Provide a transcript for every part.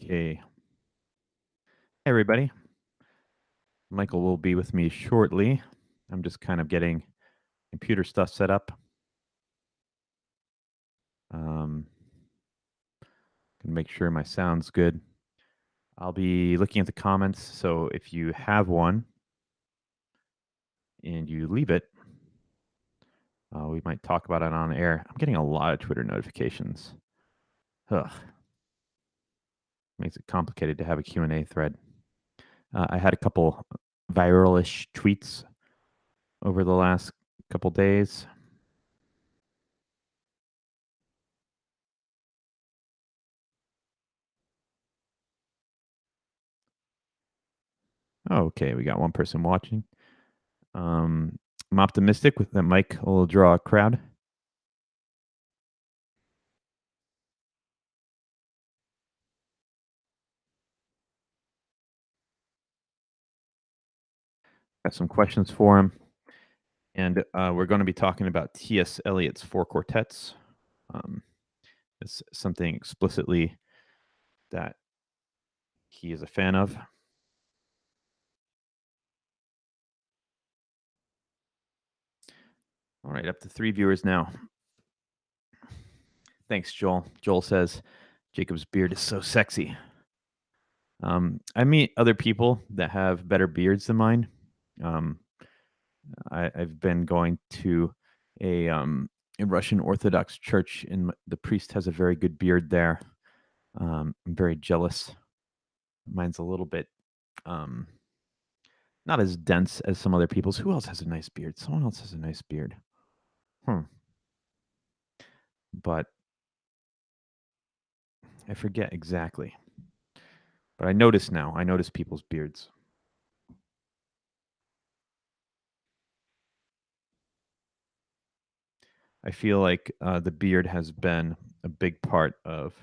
Okay. Hey, everybody. Michael will be with me shortly. I'm just kind of getting computer stuff set up. Can make sure my sound's good. I'll be looking at the comments, so if you have one and you leave it, we might talk about it on air. I'm getting a lot of Twitter notifications. Ugh. Makes it complicated to have a Q&A thread. I had a couple viral-ish tweets over the last couple days. Okay, we got one person watching. I'm optimistic with that Mike will draw a crowd. Got some questions for him. And we're going to be talking about T.S. Eliot's Four Quartets. It's something explicitly that he is a fan of. All right, up to 3 viewers now. Thanks, Joel. Joel says, Jacob's beard is so sexy. I meet other people that have better beards than mine. I've been going to a Russian Orthodox church, and the priest has a very good beard there. I'm very jealous. Mine's a little bit not as dense as some other people's. Who else has a nice beard? Someone else has a nice beard. But I forget exactly. But I notice now. I notice people's beards. I feel like the beard has been a big part of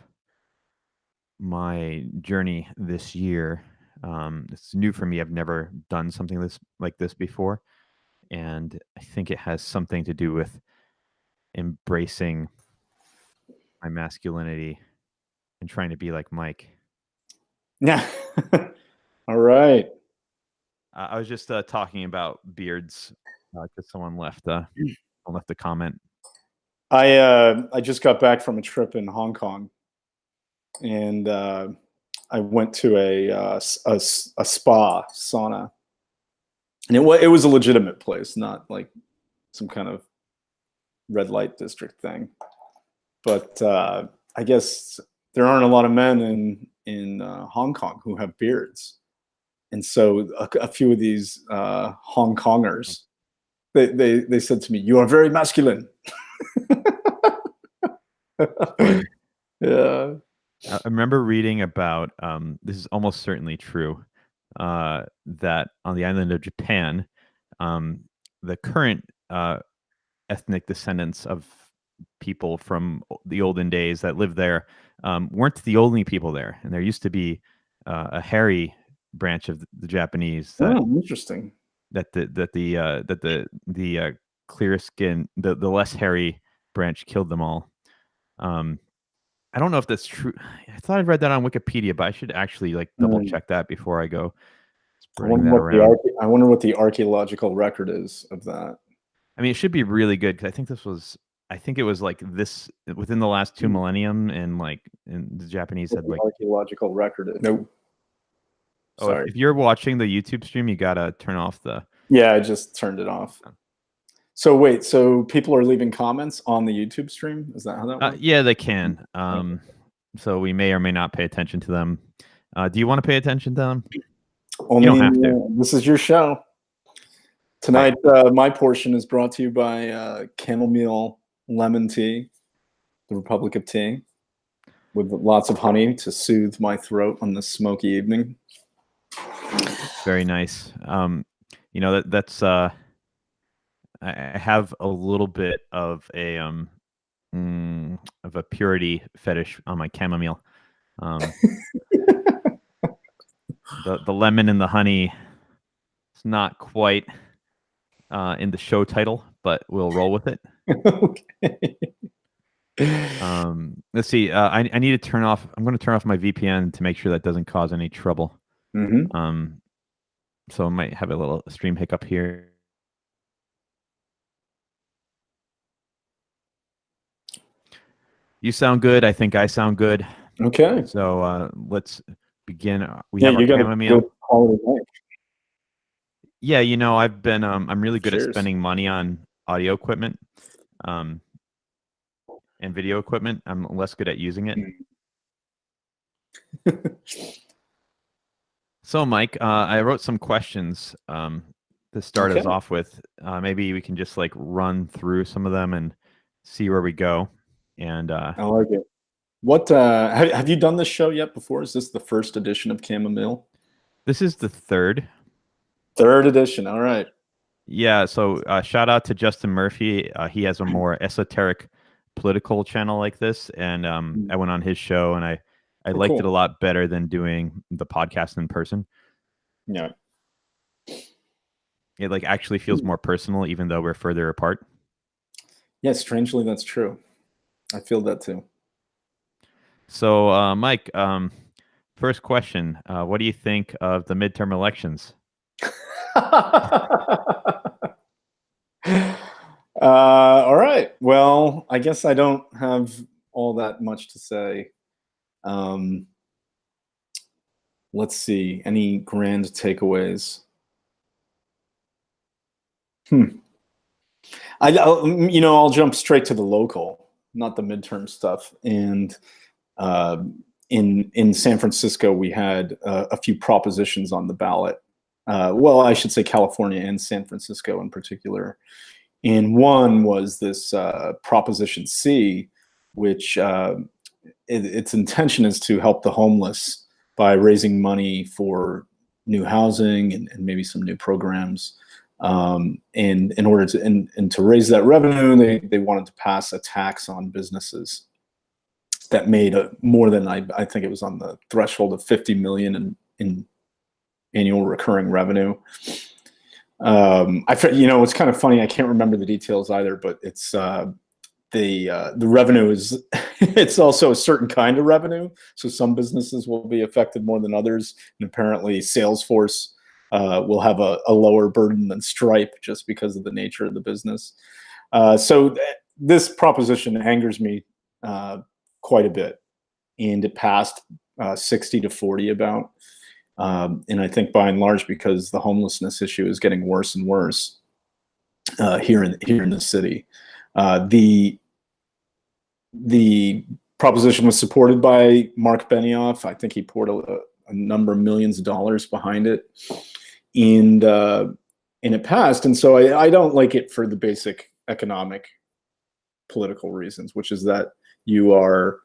my journey this year. It's new for me. I've never done something like this before. And I think it has something to do with embracing my masculinity and trying to be like Mike. Yeah. All right. I was just talking about beards because someone left a comment. I just got back from a trip in Hong Kong, and I went to a spa sauna, and it was a legitimate place, not like some kind of red light district thing. But I guess there aren't a lot of men in Hong Kong who have beards, and so a few of these Hong Kongers, they said to me, "You are very masculine." Yeah. I remember reading about this is almost certainly true that on the island of Japan, the current ethnic descendants of people from the olden days that lived there weren't the only people there, and there used to be a hairy branch of the Japanese. Interesting. That the clear skin, the less hairy branch killed them all. I don't know if that's true. I thought I'd read that on Wikipedia, but I should actually double check that before I go spreading that around. I wonder what the archaeological record is of that. I mean, it should be really good because I think it was like this within the last 2 millennium, and the Japanese had archaeological record. Nope. Sorry. If you're watching the YouTube stream, you gotta turn off the. Yeah, I just turned it off. So wait, so people are leaving comments on the YouTube stream? Is that how that works? Yeah, they can. So we may or may not pay attention to them. Do you want to pay attention to them? Only, you don't have to. This is your show. Tonight, my portion is brought to you by Chamomile lemon tea, the Republic of Tea, with lots of honey to soothe my throat on this smoky evening. Very nice. That's I have a little bit of a purity fetish on my chamomile. The lemon and the honey, it's not quite in the show title, but we'll roll with it. Okay. let's see. I need to turn off. I'm going to turn off my VPN to make sure that doesn't cause any trouble. Mm-hmm. So I might have a little stream hiccup here. You sound good. I think I sound good. Okay. So let's begin. We Yeah, have our you got a chamomile. good quality mic. Yeah, I've been. I'm really good Cheers. at spending money on audio equipment, and video equipment. I'm less good at using it. So, Mike, I wrote some questions to start us Okay. off with. Maybe we can just like run through some of them and see where we go. And I like it. What have you done this show yet before? Is this the first edition of Chamomile? this is the third. Third edition. All right. Yeah. So shout out to Justin Murphy. He has a more esoteric political channel like this, and I went on his show, and I Oh, liked it a cool. lot better than doing the podcast in person. Yeah. It like actually feels more personal, even though we're further apart. Yeah, strangely, that's true. I feel that too. So, Mike, first question: what do you think of the midterm elections? All right. Well, I guess I don't have all that much to say. Let's see. Any grand takeaways? I'll jump straight to the local, not the midterm stuff. And in San Francisco, we had a few propositions on the ballot. Well, I should say California and San Francisco in particular. And one was this Proposition C, which its intention is to help the homeless by raising money for new housing and maybe some new programs. And in order to raise that revenue, they wanted to pass a tax on businesses that made more than I think it was on the threshold of 50 million in annual recurring revenue. It's kind of funny. I can't remember the details either, but it's the revenue is it's also a certain kind of revenue. So some businesses will be affected more than others, and apparently Salesforce will have a lower burden than Stripe just because of the nature of the business. So this proposition angers me quite a bit, and it passed 60-40 about. And I think by and large because the homelessness issue is getting worse and worse here in the city. The proposition was supported by Mark Benioff. I think he poured a number of millions of dollars behind it, and it passed. And so I don't like it for the basic economic political reasons, which is that you are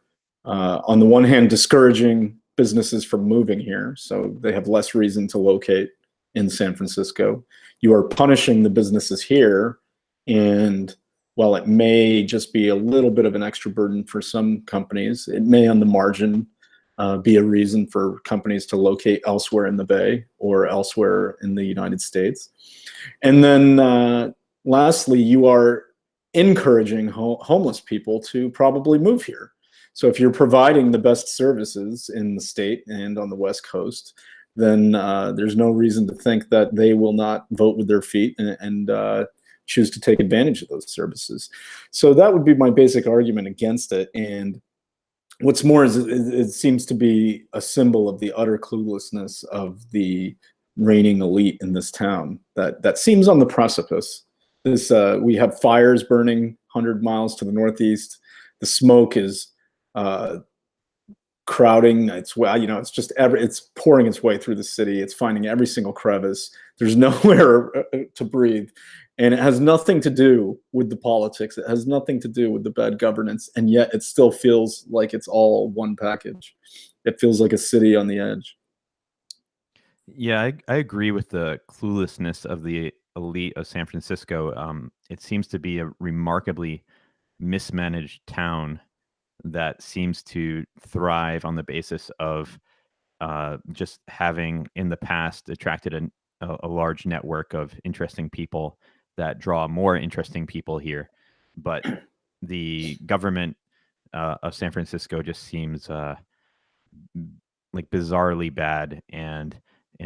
on the one hand discouraging businesses from moving here, so they have less reason to locate in San Francisco. You are punishing the businesses here, and while it may just be a little bit of an extra burden for some companies, it may on the margin be a reason for companies to locate elsewhere in the Bay or elsewhere in the United States. And then lastly, you are encouraging homeless people to probably move here. So if you're providing the best services in the state and on the West Coast, then there's no reason to think that they will not vote with their feet and choose to take advantage of those services. So that would be my basic argument against it. And what's more is it seems to be a symbol of the utter cluelessness of the reigning elite in this town that seems on the precipice. We have fires burning 100 miles to the northeast. The smoke is crowding. It's pouring its way through the city. It's finding every single crevice. There's nowhere to breathe. And it has nothing to do with the politics. It has nothing to do with the bad governance. And yet it still feels like it's all one package. It feels like a city on the edge. Yeah, I agree with the cluelessness of the elite of San Francisco. It seems to be a remarkably mismanaged town that seems to thrive on the basis of just having in the past attracted a large network of interesting people that draw more interesting people here. But the government of San Francisco just seems like bizarrely bad, and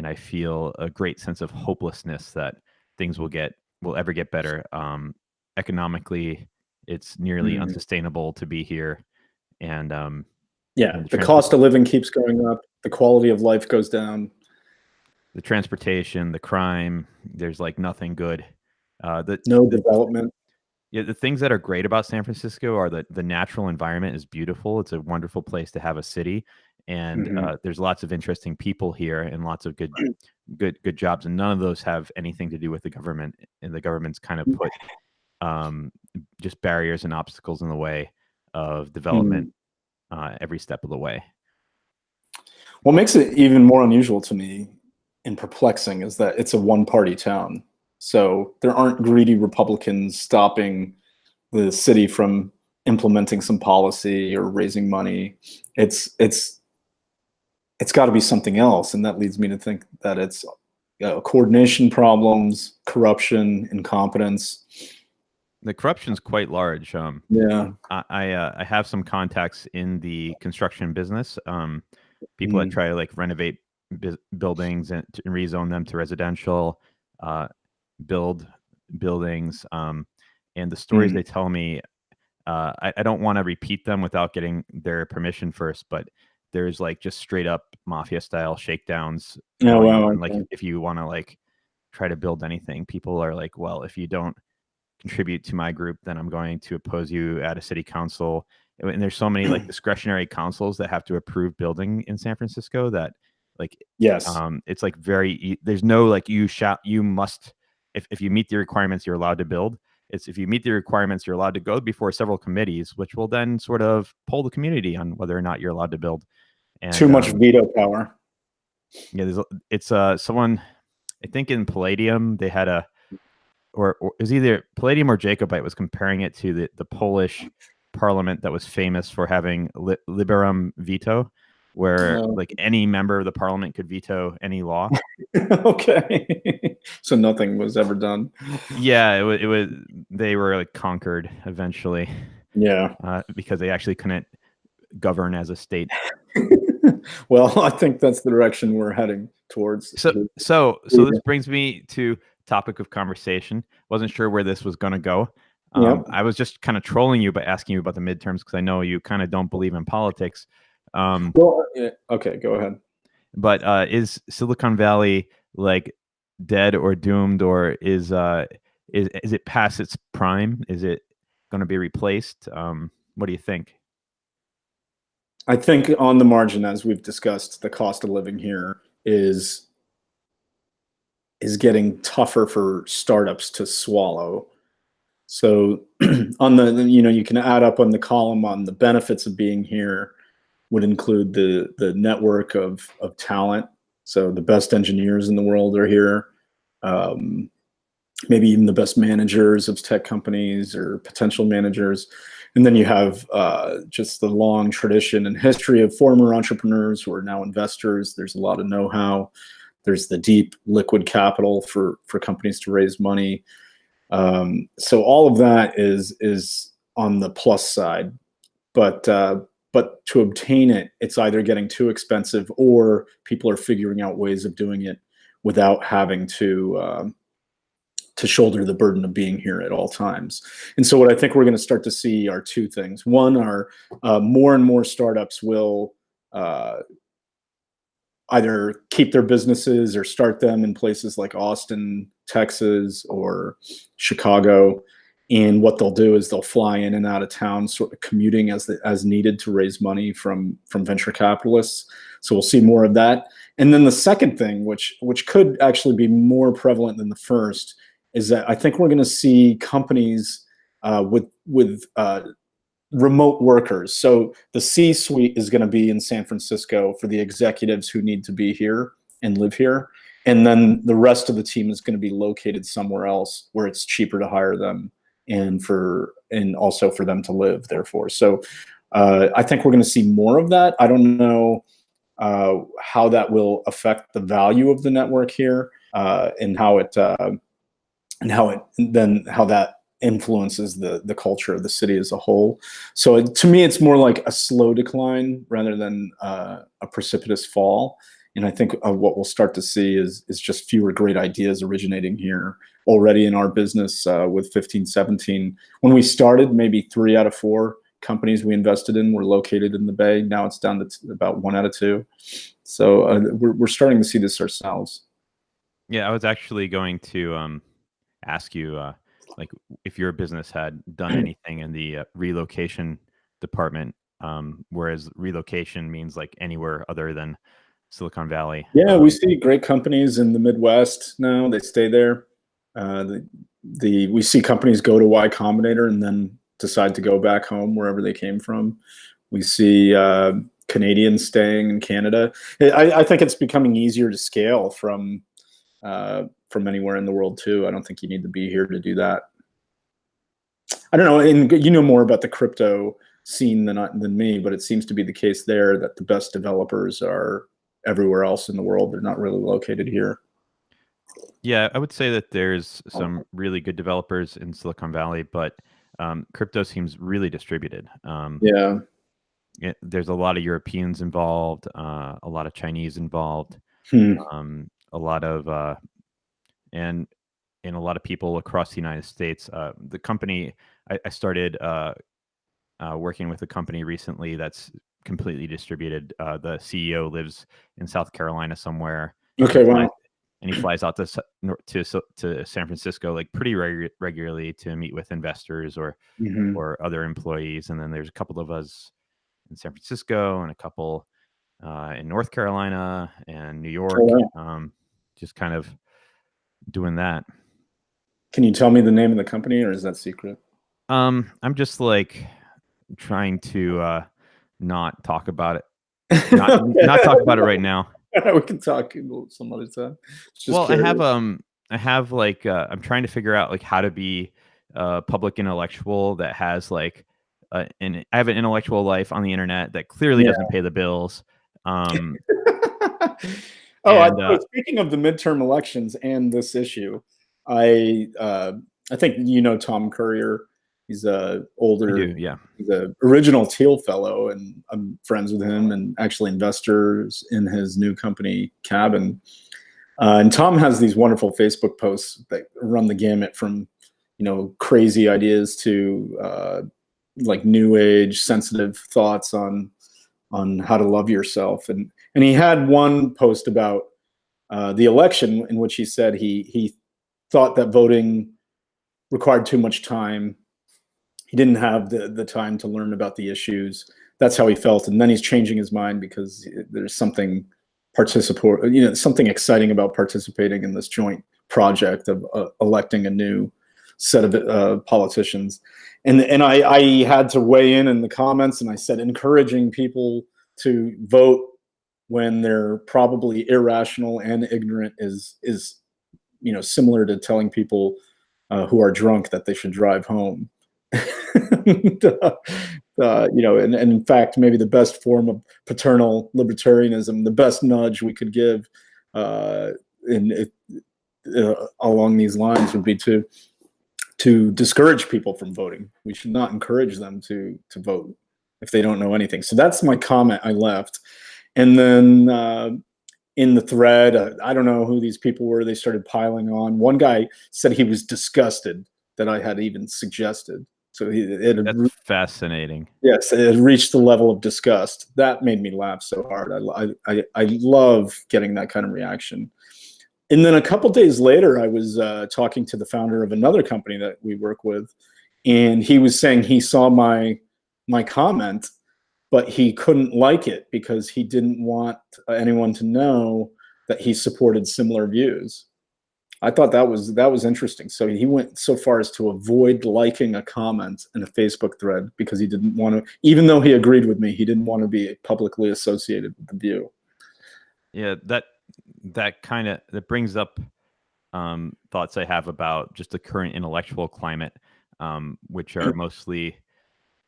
I feel a great sense of hopelessness that things will ever get better. Economically, it's nearly Mm. unsustainable to be here, and Yeah, the the cost of living keeps going up. The quality of life goes down. the transportation, the crime, there's like nothing good. The No the development. Yeah, the things that are great about San Francisco are that the natural environment is beautiful. It's a wonderful place to have a city, and Hmm. there's lots of interesting people here and lots of good jobs. And none of those have anything to do with the government. And the government's kind of put um, just barriers and obstacles in the way of development Mm. every step of the way. What makes it even more unusual to me and perplexing is that it's a one-party town. So there aren't greedy Republicans stopping the city from implementing some policy or raising money. It's got to be something else, and that leads me to think that it's coordination problems, corruption, incompetence. The corruption's quite large. Yeah. I have some contacts in the construction business. People that Mm. try to like renovate buildings and to rezone them to residential, uh, build buildings, and the stories Mm. they tell me, I don't want to repeat them without getting their permission first, but there's like just straight up mafia style shakedowns Oh, going wow. on. Like Okay. if you want to like try to build anything, people are like, well, if you don't contribute to my group, then I'm going to oppose you at a city council. And there's so many like discretionary councils that have to approve building in San Francisco that like Yes. it's like there's no like you must if you meet the requirements you're allowed to build. It's if you meet the requirements you're allowed to go before several committees, which will then sort of poll the community on whether or not you're allowed to build. Too And much veto power. yeah, it's someone I think in Palladium they had a or it was either Palladium or Jacobite was comparing it to the Polish parliament that was famous for having liberum veto, where Oh. like any member of the parliament could veto any law. Okay. So nothing was ever done. Yeah, it was they were like conquered eventually Yeah. because they actually couldn't govern as a state. Well, I think that's the direction we're heading towards. So this brings me to topic of conversation. Wasn't sure where this was going to go. Yep. I was just kind of trolling you by asking you about the midterms because I know you kind of don't believe in politics. Well, yeah, okay, go ahead. But is Silicon Valley like dead or doomed, or is it past its prime? Is it going to be replaced? What do you think? I think on the margin, as we've discussed, the cost of living here is getting tougher for startups to swallow. So on you can add up on the column on the benefits of being here would include the network of talent. So the best engineers in the world are here. Um, Maybe even the best managers of tech companies or potential managers. And then you have just the long tradition and history of former entrepreneurs who are now investors. There's a lot of know-how. There's the deep liquid capital for companies to raise money. So all of that is on the plus side. But to obtain it, it's either getting too expensive or people are figuring out ways of doing it without having to shoulder the burden of being here at all times. And so what I think we're going to start to see are two things. One are more and more startups will either keep their businesses or start them in places like Austin, Texas, or Chicago. And what they'll do is they'll fly in and out of town, sort of commuting as needed to raise money from venture capitalists. So we'll see more of that. And then the second thing, which could actually be more prevalent than the first, is that I think we're going to see companies with remote workers. So the C-suite is going to be in San Francisco for the executives who need to be here and live here. And then the rest of the team is going to be located somewhere else where it's cheaper to hire them and also for them to live, therefore. So I think we're going to see more of that. I don't know how that will affect the value of the network here and how that influences the culture of the city as a whole. So to me, it's more like a slow decline rather than a precipitous fall. And I think what we'll start to see is just fewer great ideas originating here already in our business with 1517. When we started, maybe 3 out of 4 companies we invested in were located in the Bay. Now it's down to about 1 out of 2. So we're starting to see this ourselves. Yeah, I was actually going to ask you, like, if your business had done anything in the relocation department, whereas relocation means like anywhere other than Silicon Valley. Yeah, we see great companies in the Midwest now. They stay there. We see companies go to Y Combinator and then decide to go back home wherever they came from. We see Canadians staying in Canada. I think it's becoming easier to scale from anywhere in the world too. I don't think you need to be here to do that. I don't know, and you know more about the crypto scene than me, but it seems to be the case there that the best developers are everywhere else in the world. They're not really located here. Yeah, I would say that there's some really good developers in Silicon Valley, but crypto seems really distributed. Yeah. There's a lot of Europeans involved, a lot of Chinese involved, a lot of and a lot of people across the United States. The company I started working with a company recently that's completely distributed. The CEO lives in South Carolina somewhere. Okay, wow. And he flies out to San Francisco like pretty regularly to meet with investors or other employees. And then there's a couple of us in San Francisco and a couple in North Carolina and New York. Oh, wow. Just kind of doing that. Can you tell me the name of the company, or is that secret? I'm just like trying to not talk about it. Not talk about it right now. We can talk some other time. Well, I have like I'm trying to figure out like how to be a public intellectual that has like I have an intellectual life on the internet that clearly doesn't pay the bills. Speaking of the midterm elections and this issue, I think you know Tom Courier. He's a older, he's an original Teal fellow, and I'm friends with him and actually investors in his new company, Cabin. And Tom has these wonderful Facebook posts that run the gamut from, you know, crazy ideas to like new age sensitive thoughts on how to love yourself. And he had one post about the election in which he said he thought that voting required too much time. He didn't have the time to learn about the issues. That's how he felt. And then he's changing his mind because there's something something exciting about participating in this joint project of electing a new set of politicians. And I had to weigh in the comments, and I said, encouraging people to vote when they're probably irrational and ignorant is similar to telling people who are drunk that they should drive home. And in fact, maybe the best form of paternal libertarianism, the best nudge we could give along these lines would be to discourage people from voting. We should not encourage them to vote if they don't know anything. So that's my comment I left. And then in the thread, I don't know who these people were. They started piling on. One guy said he was disgusted that I had even suggested. So that's fascinating. Yes, it reached the level of disgust. That made me laugh so hard. I love getting that kind of reaction. And then a couple days later, I was talking to the founder of another company that we work with, and he was saying he saw my comment, but he couldn't like it because he didn't want anyone to know that he supported similar views. I thought that was interesting. So he went so far as to avoid liking a comment in a Facebook thread because he didn't want to, even though he agreed with me, he didn't want to be publicly associated with the view. Yeah, that brings up thoughts I have about just the current intellectual climate, which are mostly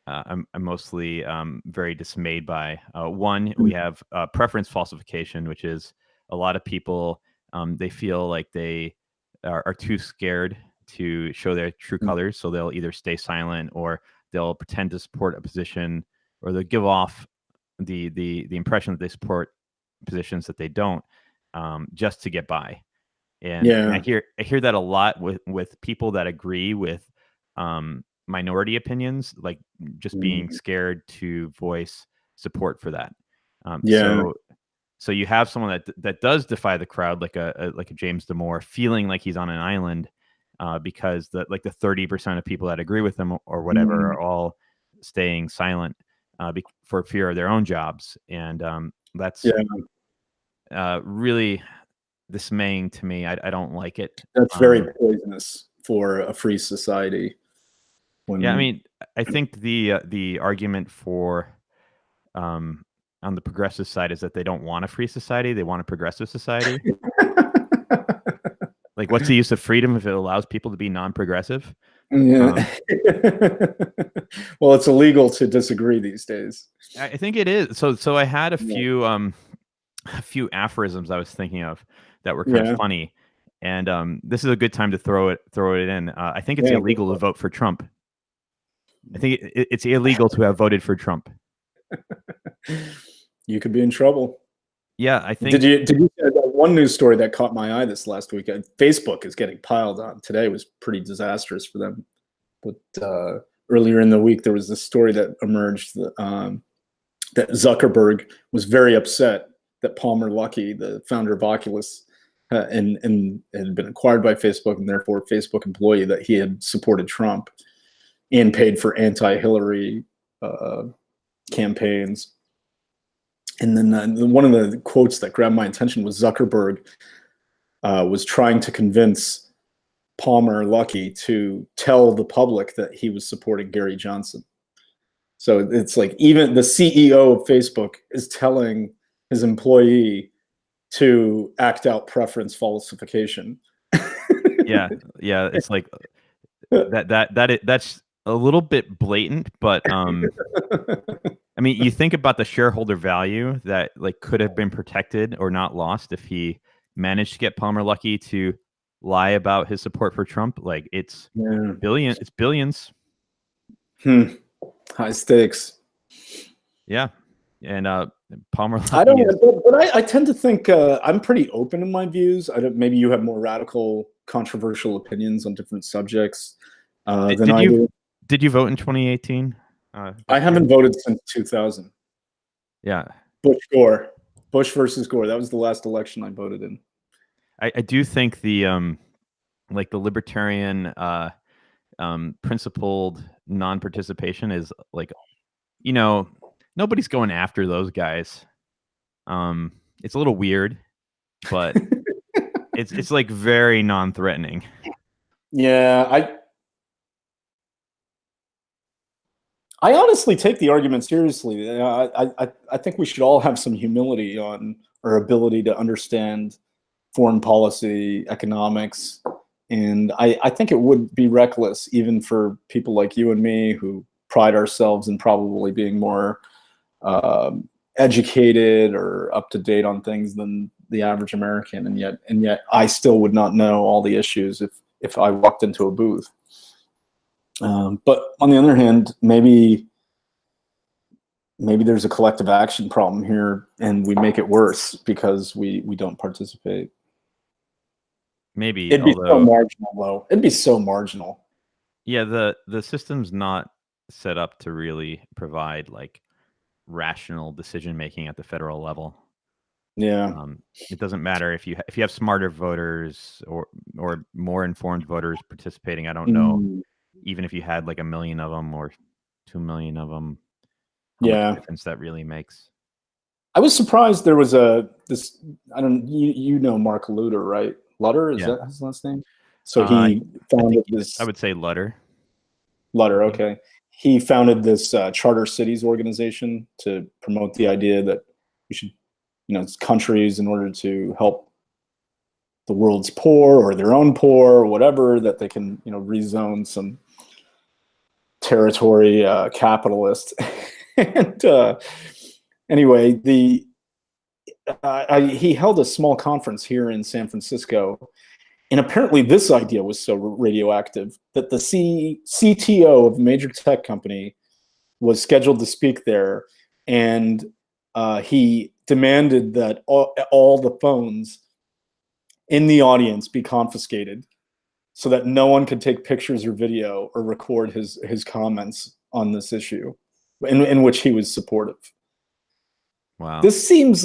I'm mostly very dismayed by. One, we have preference falsification, which is a lot of people they feel like they are too scared to show their true colors. So they'll either stay silent or they'll pretend to support a position, or they'll give off the impression that they support positions that they don't, just to get by. And I hear that a lot with people that agree with minority opinions, like just being scared to voice support for that. So you have someone that does defy the crowd, like a James Damore, feeling like he's on an island, because the 30% of people that agree with him or whatever are all staying silent for fear of their own jobs, and that's really dismaying to me. I don't like it. That's very poisonous for a free society. Yeah, I mean, I think the argument for on the progressive side is that they don't want a free society; they want a progressive society. Like, what's the use of freedom if it allows people to be non-progressive? Yeah. Well, it's illegal to disagree these days. I think it is. So I had a few aphorisms I was thinking of that were kind of funny, and this is a good time to throw it in. I think it's illegal to vote for Trump. I think it's illegal to have voted for Trump. You could be in trouble. Yeah, I think. Did you one news story that caught my eye this last weekend? Facebook is getting piled on. Today was pretty disastrous for them, but earlier in the week there was this story that emerged that Zuckerberg was very upset that Palmer Luckey, the founder of Oculus, and had been acquired by Facebook, and therefore a Facebook employee, that he had supported Trump and paid for anti-Hillary campaigns. And then one of the quotes that grabbed my attention was Zuckerberg was trying to convince Palmer Luckey to tell the public that he was supporting Gary Johnson. So it's like even the CEO of Facebook is telling his employee to act out preference falsification. yeah, it's like that's a little bit blatant, but I mean, you think about the shareholder value that could have been protected or not lost if he managed to get Palmer Luckey to lie about his support for Trump. Like it's billions. High stakes. Yeah, and Palmer Luckey. I don't know, but I tend to think I'm pretty open in my views. Maybe you have more radical, controversial opinions on different subjects than I do. Did you vote in 2018? I haven't voted since 2000. Yeah. Bush versus Gore. That was the last election I voted in. I do think the libertarian principled non-participation is nobody's going after those guys. It's a little weird, but it's like very non-threatening. Yeah, I honestly take the argument seriously. I think we should all have some humility on our ability to understand foreign policy, economics, and I think it would be reckless, even for people like you and me who pride ourselves in probably being more educated or up to date on things than the average American, and yet I still would not know all the issues if I walked into a booth. But on the other hand, maybe there's a collective action problem here, and we make it worse because we don't participate. Maybe it'd be so marginal, though. It'd be so marginal. Yeah, the system's not set up to really provide rational decision making at the federal level. Yeah. It doesn't matter if you have smarter voters or more informed voters participating. I don't know. Even if you had 1 million of them or 2 million of them, how much difference that really makes. I was surprised there was you know Mark Lutter, right? Lutter, is that his last name? So he founded this. I would say Lutter. Lutter, okay. He founded this charter cities organization to promote the idea that we should, countries, in order to help the world's poor or their own poor or whatever, that they can, rezone some territory capitalist. And anyway, he held a small conference here in San Francisco, And apparently this idea was so radioactive that the CTO of a major tech company was scheduled to speak there, and he demanded that all the phones in the audience be confiscated so that no one could take pictures or video or record his comments on this issue, in which he was supportive. Wow. This seems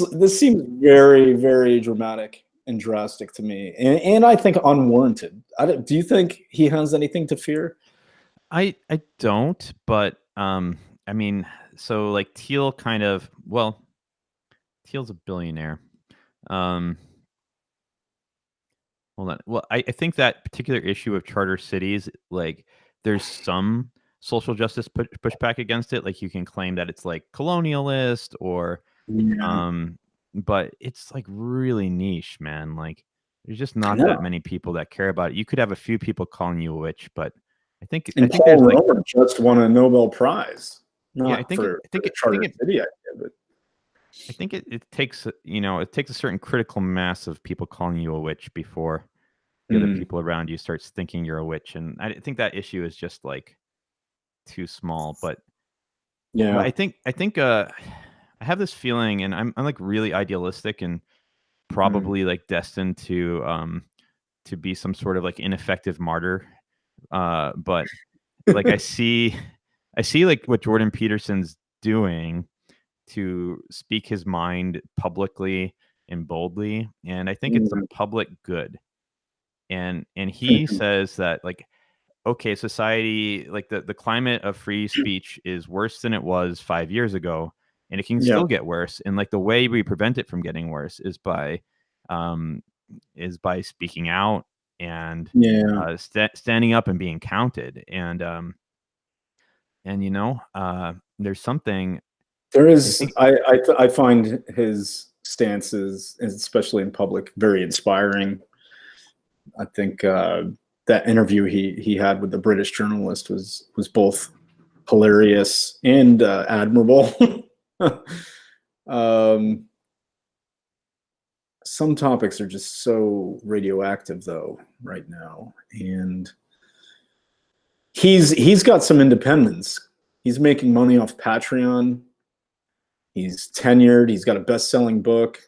very, very dramatic and drastic to me, and I think unwarranted. Do you think he has anything to fear? I don't, but I mean, so like Thiel kind of, well, Thiel's a billionaire. Um, Hold on. Well, I think that particular issue of charter cities, like, there's some social justice pushback against it. Like, you can claim that it's like colonialist or, Yeah, um, but it's like really niche, man. Like, there's just I not know. that many people that care about it. You could have a few people calling you a witch, but I And think there's Paul like, Romer just won a Nobel Prize, yeah, I not think it, for the charter city idea, but I think it takes it takes a certain critical mass of people calling you a witch before the other mm, people around you starts thinking you're a witch, and I think that issue is just like too small. But yeah. I think I have this feeling, and I'm like really idealistic and Mm. probably like destined to be some sort of like ineffective martyr. But like I see like what Jordan Peterson's doing to speak his mind publicly and boldly, and I think it's the Mm. public good. And he says that, like, okay, society, like the climate of free speech is worse than it was 5 years ago, and it can Yeah, still get worse. And like the way we prevent it from getting worse um, is by speaking out and yeah. standing up and being counted. And there's something There I is. think. I find his stances, especially in public, very inspiring. I think that interview he had with the British journalist was both hilarious and admirable. um, some topics are just so radioactive, though, right now, and he's got some independence. He's making money off Patreon. He's tenured. He's got a best-selling book.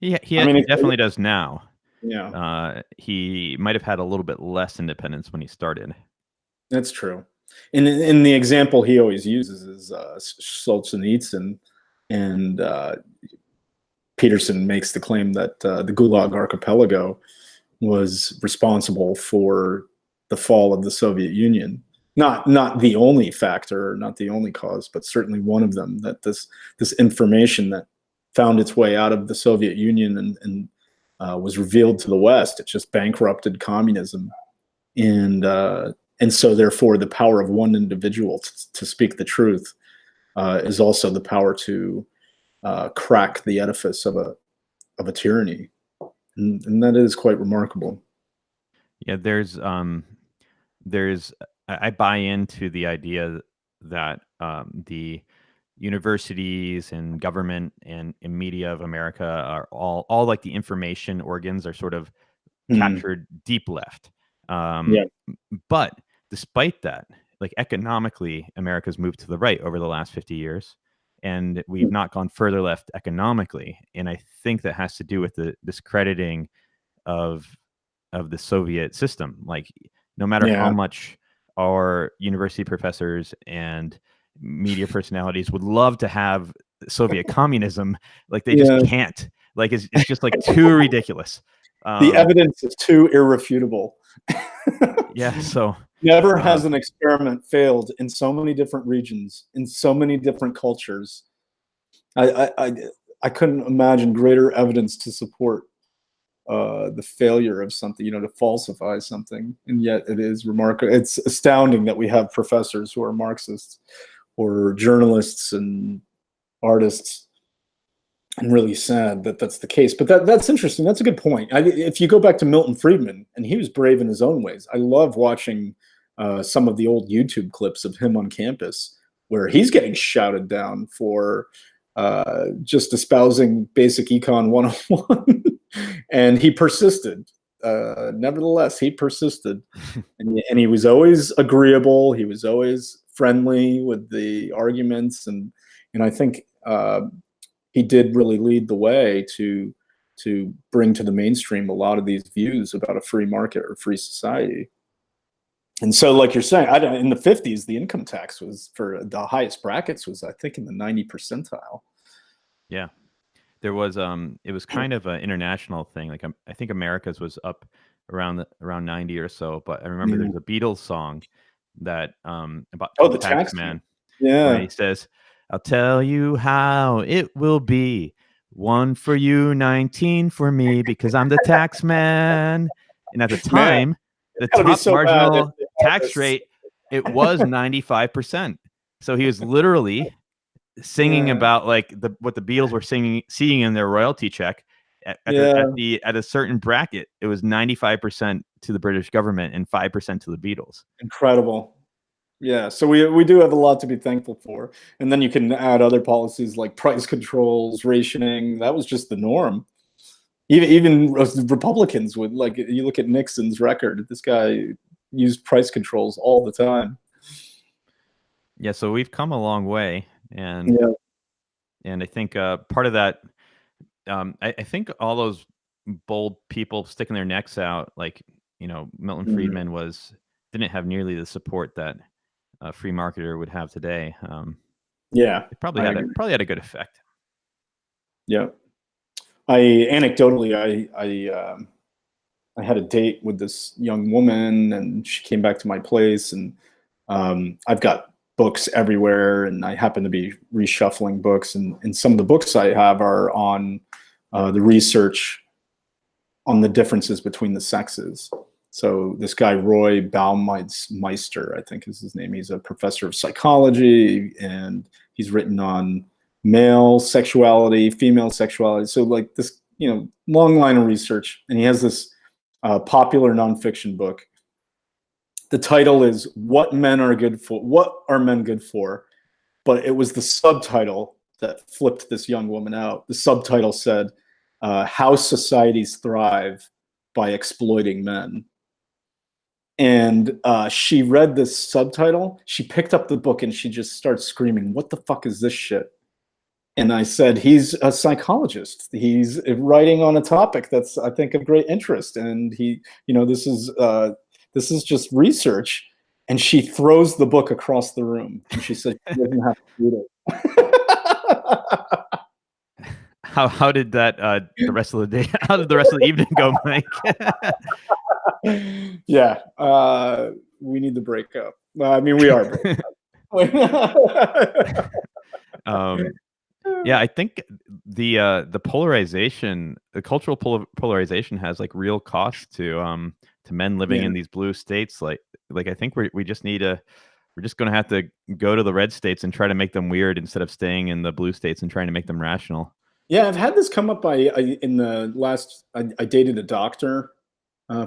I mean, He definitely does now. yeah, He might have had a little bit less independence when he started. that's true. In the example he always uses is Solzhenitsyn, and Peterson makes the claim that the Gulag Archipelago was responsible for the fall of the Soviet Union. Not the only factor, not the only cause, but certainly one of them. That this information that found its way out of the Soviet Union and was revealed to the West, it just bankrupted communism, and so therefore the power of one individual to speak the truth is also the power to crack the edifice of a tyranny, and that is quite remarkable. Yeah, there's I buy into the idea that the universities and government and media of America are all like the information organs are sort of Mm, captured deep left. yeah. But despite that, like economically, America's moved to the right over the last 50 years, and we've not gone further left economically. And I think that has to do with the discrediting of the Soviet system. Like, no matter how Yeah. much our university professors and media personalities would love to have Soviet communism, like they just Yeah. can't. Like it's just like too ridiculous. The Um, evidence is too irrefutable. yeah, so Never uh, has an experiment failed in so many different regions, in so many different cultures. I couldn't imagine greater evidence to support the failure of something, to falsify something. And yet it is remarkable. It's astounding that we have professors who are Marxists or journalists and artists, and really sad that that's the case. But that's interesting. That's a good point. If you go back to Milton Friedman, and he was brave in his own ways. I love watching some of the old YouTube clips of him on campus where he's getting shouted down for just espousing basic econ 101. And he persisted. Nevertheless, he persisted, and he was always agreeable. He was always friendly with the arguments, and I think he did really lead the way to bring to the mainstream a lot of these views about a free market or free society. And so, like you're saying, in the 50s, the income tax was for the highest brackets was, I think, in the 90 percentile. Yeah. There was it was kind of an international thing. Like I think America's was up around 90 or so, but I remember Yeah. there's a Beatles song that about Oh, called the tax Taxman, man. where Yeah. he says, "I'll tell you how it will be. 1 for you, 19 for me, because I'm the tax man." And at the Man, time, the gotta be top so bad if marginal they had tax this. rate, it was 95%. So he was literally singing Yeah. about like what the Beatles were seeing in their royalty check Yeah. at a certain bracket. It was 95% to the British government and 5% to the Beatles. Incredible. Yeah. So we do have a lot to be thankful for. And then you can add other policies like price controls, rationing. That was just the norm. Even Republicans would, like, you look at Nixon's record. This guy used price controls all the time. Yeah, so we've come a long way, and Yeah. I think part of that, I think all those bold people sticking their necks out, like Milton Mhm. Friedman didn't have nearly the support that a free marketer would have today. Yeah. It I agree. probably had a good effect. Yeah. Anecdotally, I had a date with this young woman, and she came back to my place, and I've got books everywhere, and I happen to be reshuffling books, and some of the books I have are on the research on the differences between the sexes. So this guy Roy Baumeister, I think is his name. He's a professor of psychology, and he's written on male sexuality, female sexuality. So like this, long line of research, and he has this popular nonfiction book. The title is "What Men Are Good For." What are men good for? But it was the subtitle that flipped this young woman out. The subtitle said, "How Societies Thrive by Exploiting Men." And she read this subtitle. She picked up the book and she just started screaming, "What the fuck is this shit?" And I said, "He's a psychologist. He's writing on a topic that's, I think, of great interest. And this is just research." And she throws the book across the room, and she said she doesn't have to read it. How did that the rest of the day? How did the rest of the evening go, Mike? Yeah, we need to break up. Well, I mean, we are breaking up. Yeah, I think the polarization, the cultural polarization, has like real cost to men living Yeah. in these blue states. Like I think we're just gonna have to go to the red states and try to make them weird instead of staying in the blue states and trying to make them rational. Yeah, I've had this come up. In the last, I dated a doctor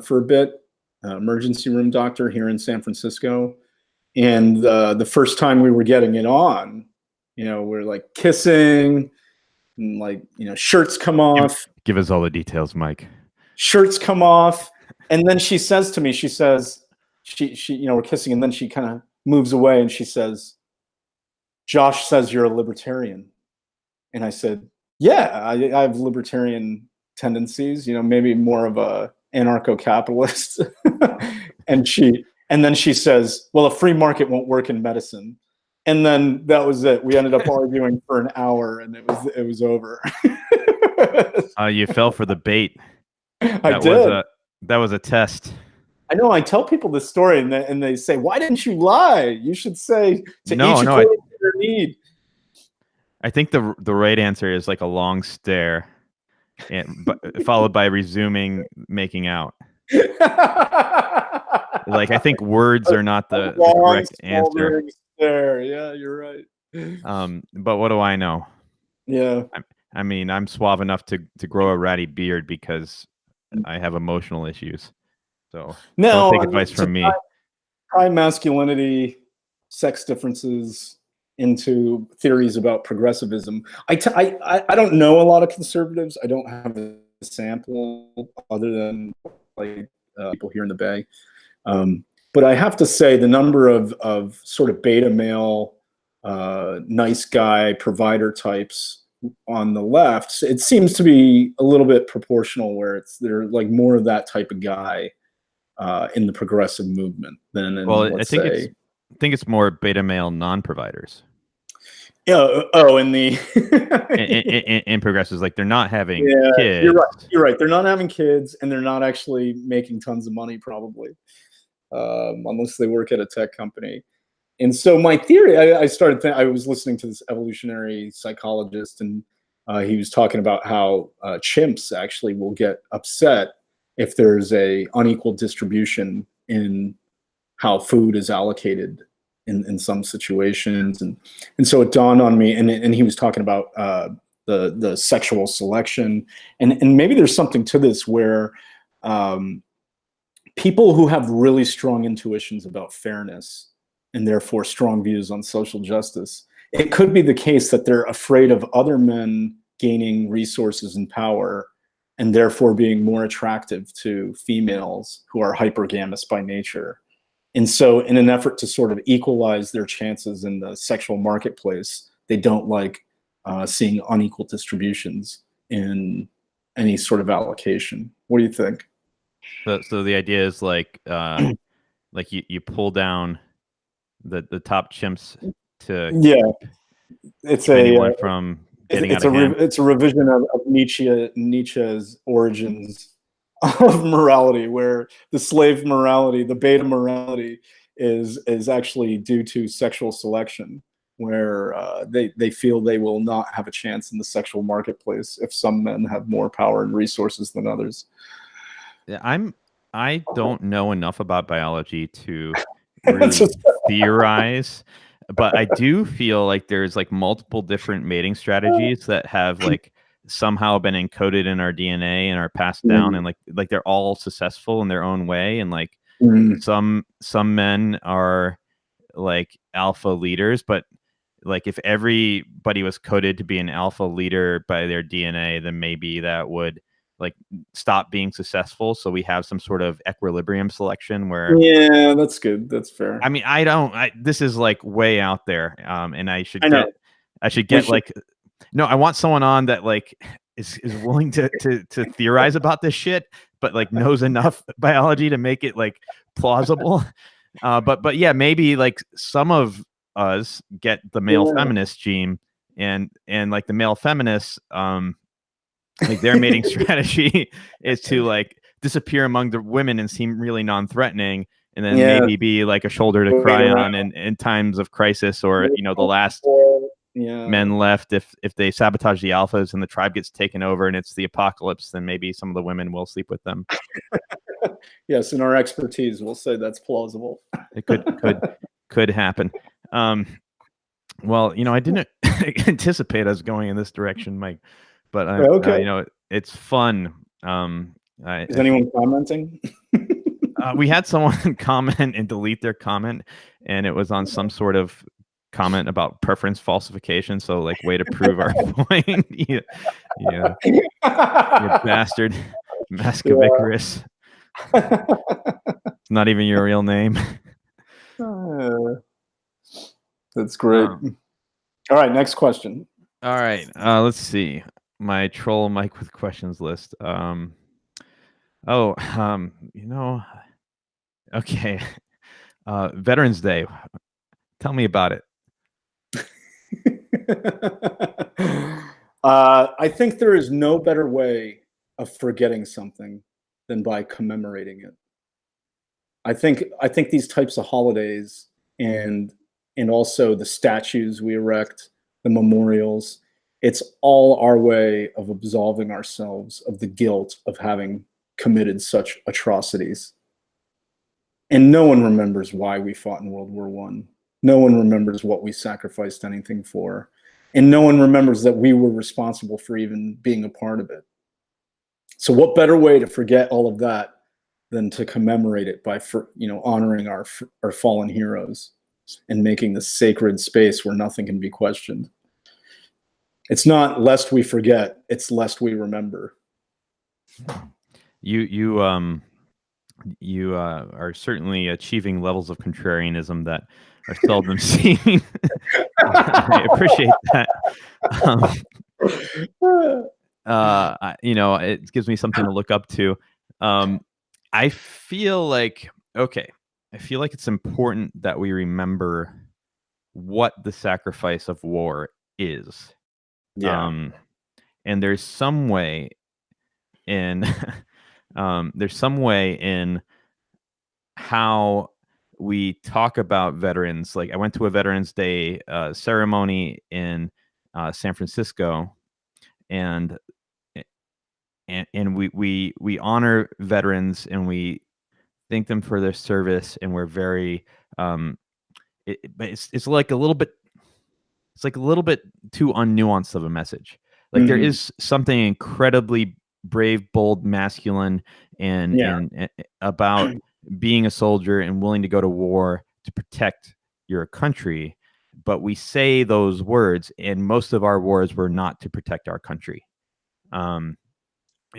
for a bit, emergency room doctor here in San Francisco, and the first time we were getting it on, we're like kissing, and like shirts come off. Give us all the details, Mike. Shirts come off, and then she says to me, she says, we're kissing, and then she kind of moves away, and she says, "Josh says you're a libertarian." And I said, "Yeah, I have libertarian tendencies, maybe more of a anarcho-capitalist." and then she says, "Well, a free market won't work in medicine." And then that was it. We ended up arguing for an hour, and it was over. You fell for the bait. I did. That was a test. I know. I tell people this story, and they say, "Why didn't you lie? You should say to each according to their need." I think the right answer is like a long stare, but followed by resuming making out. Like I think words are not the correct answer. Stare. Yeah, you're right. But what do I know? Yeah. I mean, I'm suave enough to grow a ratty beard because I have emotional issues. So don't take advice from me. Tie masculinity, sex differences into theories about progressivism. I don't know a lot of conservatives. I don't have a sample other than like people here in the Bay. But I have to say the number of sort of beta male, nice guy provider types on the left, it seems to be a little bit proportional where they're like more of that type of guy in the progressive movement than in, Well, let's say. I think it's more beta male non-providers. Yeah. Oh, in the in progressives, like they're not having yeah, kids. you're right. You're right. They're not having kids, and they're not actually making tons of money, probably, unless they work at a tech company. And so my theory, I started. I was listening to this evolutionary psychologist, and he was talking about how chimps actually will get upset if there's a unequal distribution in how food is allocated in some situations. And so it dawned on me, and he was talking about the sexual selection, and maybe there's something to this where people who have really strong intuitions about fairness and therefore strong views on social justice, it could be the case that they're afraid of other men gaining resources and power and therefore being more attractive to females who are hypergamous by nature. And so in an effort to sort of equalize their chances in the sexual marketplace, they don't like seeing unequal distributions in any sort of allocation. What do you think? So the idea is like you pull down the top chimps to it's keep anyone from getting out of hand. It's a revision of Nietzsche's origins of morality, where the slave morality, the beta morality, is actually due to sexual selection, where they feel they will not have a chance in the sexual marketplace if some men have more power and resources than others. I don't know enough about biology to really theorize, but I do feel like there's like multiple different mating strategies that have like somehow been encoded in our DNA and are passed down, and like they're all successful in their own way, and like some men are like alpha leaders, but like if everybody was coded to be an alpha leader by their DNA, then maybe that would like stop being successful. So we have some sort of equilibrium selection where that's good. That's fair. I mean, this is like way out there. And I should get like, no, I want someone on that like is willing to theorize about this shit, but like knows enough biology to make it like plausible. But yeah, maybe like some of us get the male feminist gene, and like the male feminists, like their mating strategy is to like disappear among the women and seem really non-threatening, and then maybe be like a shoulder to cry on in times of crisis, or the last men left if they sabotage the alphas and the tribe gets taken over and it's the apocalypse, then maybe some of the women will sleep with them. Yes, in our expertise, we'll say that's plausible. It could happen. Well, I didn't anticipate us going in this direction, Mike, but it's fun. Is anyone commenting? We had someone comment and delete their comment, and it was on some sort of comment about preference falsification. So like, way to prove our point. you bastard. Mascavicarus. It's not even your real name. That's great. All right, next question. All right, let's see. My troll Mike with questions list. Okay. Veterans Day. Tell me about it. I think there is no better way of forgetting something than by commemorating it. I think these types of holidays and also the statues we erect, the memorials, it's all our way of absolving ourselves of the guilt of having committed such atrocities. And no one remembers why we fought in World War I. No one remembers what we sacrificed anything for. And no one remembers that we were responsible for even being a part of it. So what better way to forget all of that than to commemorate it by honoring our fallen heroes and making this sacred space where nothing can be questioned. It's not lest we forget, it's lest we remember. You are certainly achieving levels of contrarianism that are seldom seen. I appreciate that. It gives me something to look up to. I feel like it's important that we remember what the sacrifice of war is. Yeah. And there's some way in how we talk about veterans. Like I went to a Veterans Day ceremony in San Francisco, and we honor veterans and we thank them for their service, and we're very but it's like a little bit too unnuanced of a message. Like there is something incredibly brave, bold, masculine, and about being a soldier and willing to go to war to protect your country. But we say those words, and most of our wars were not to protect our country. And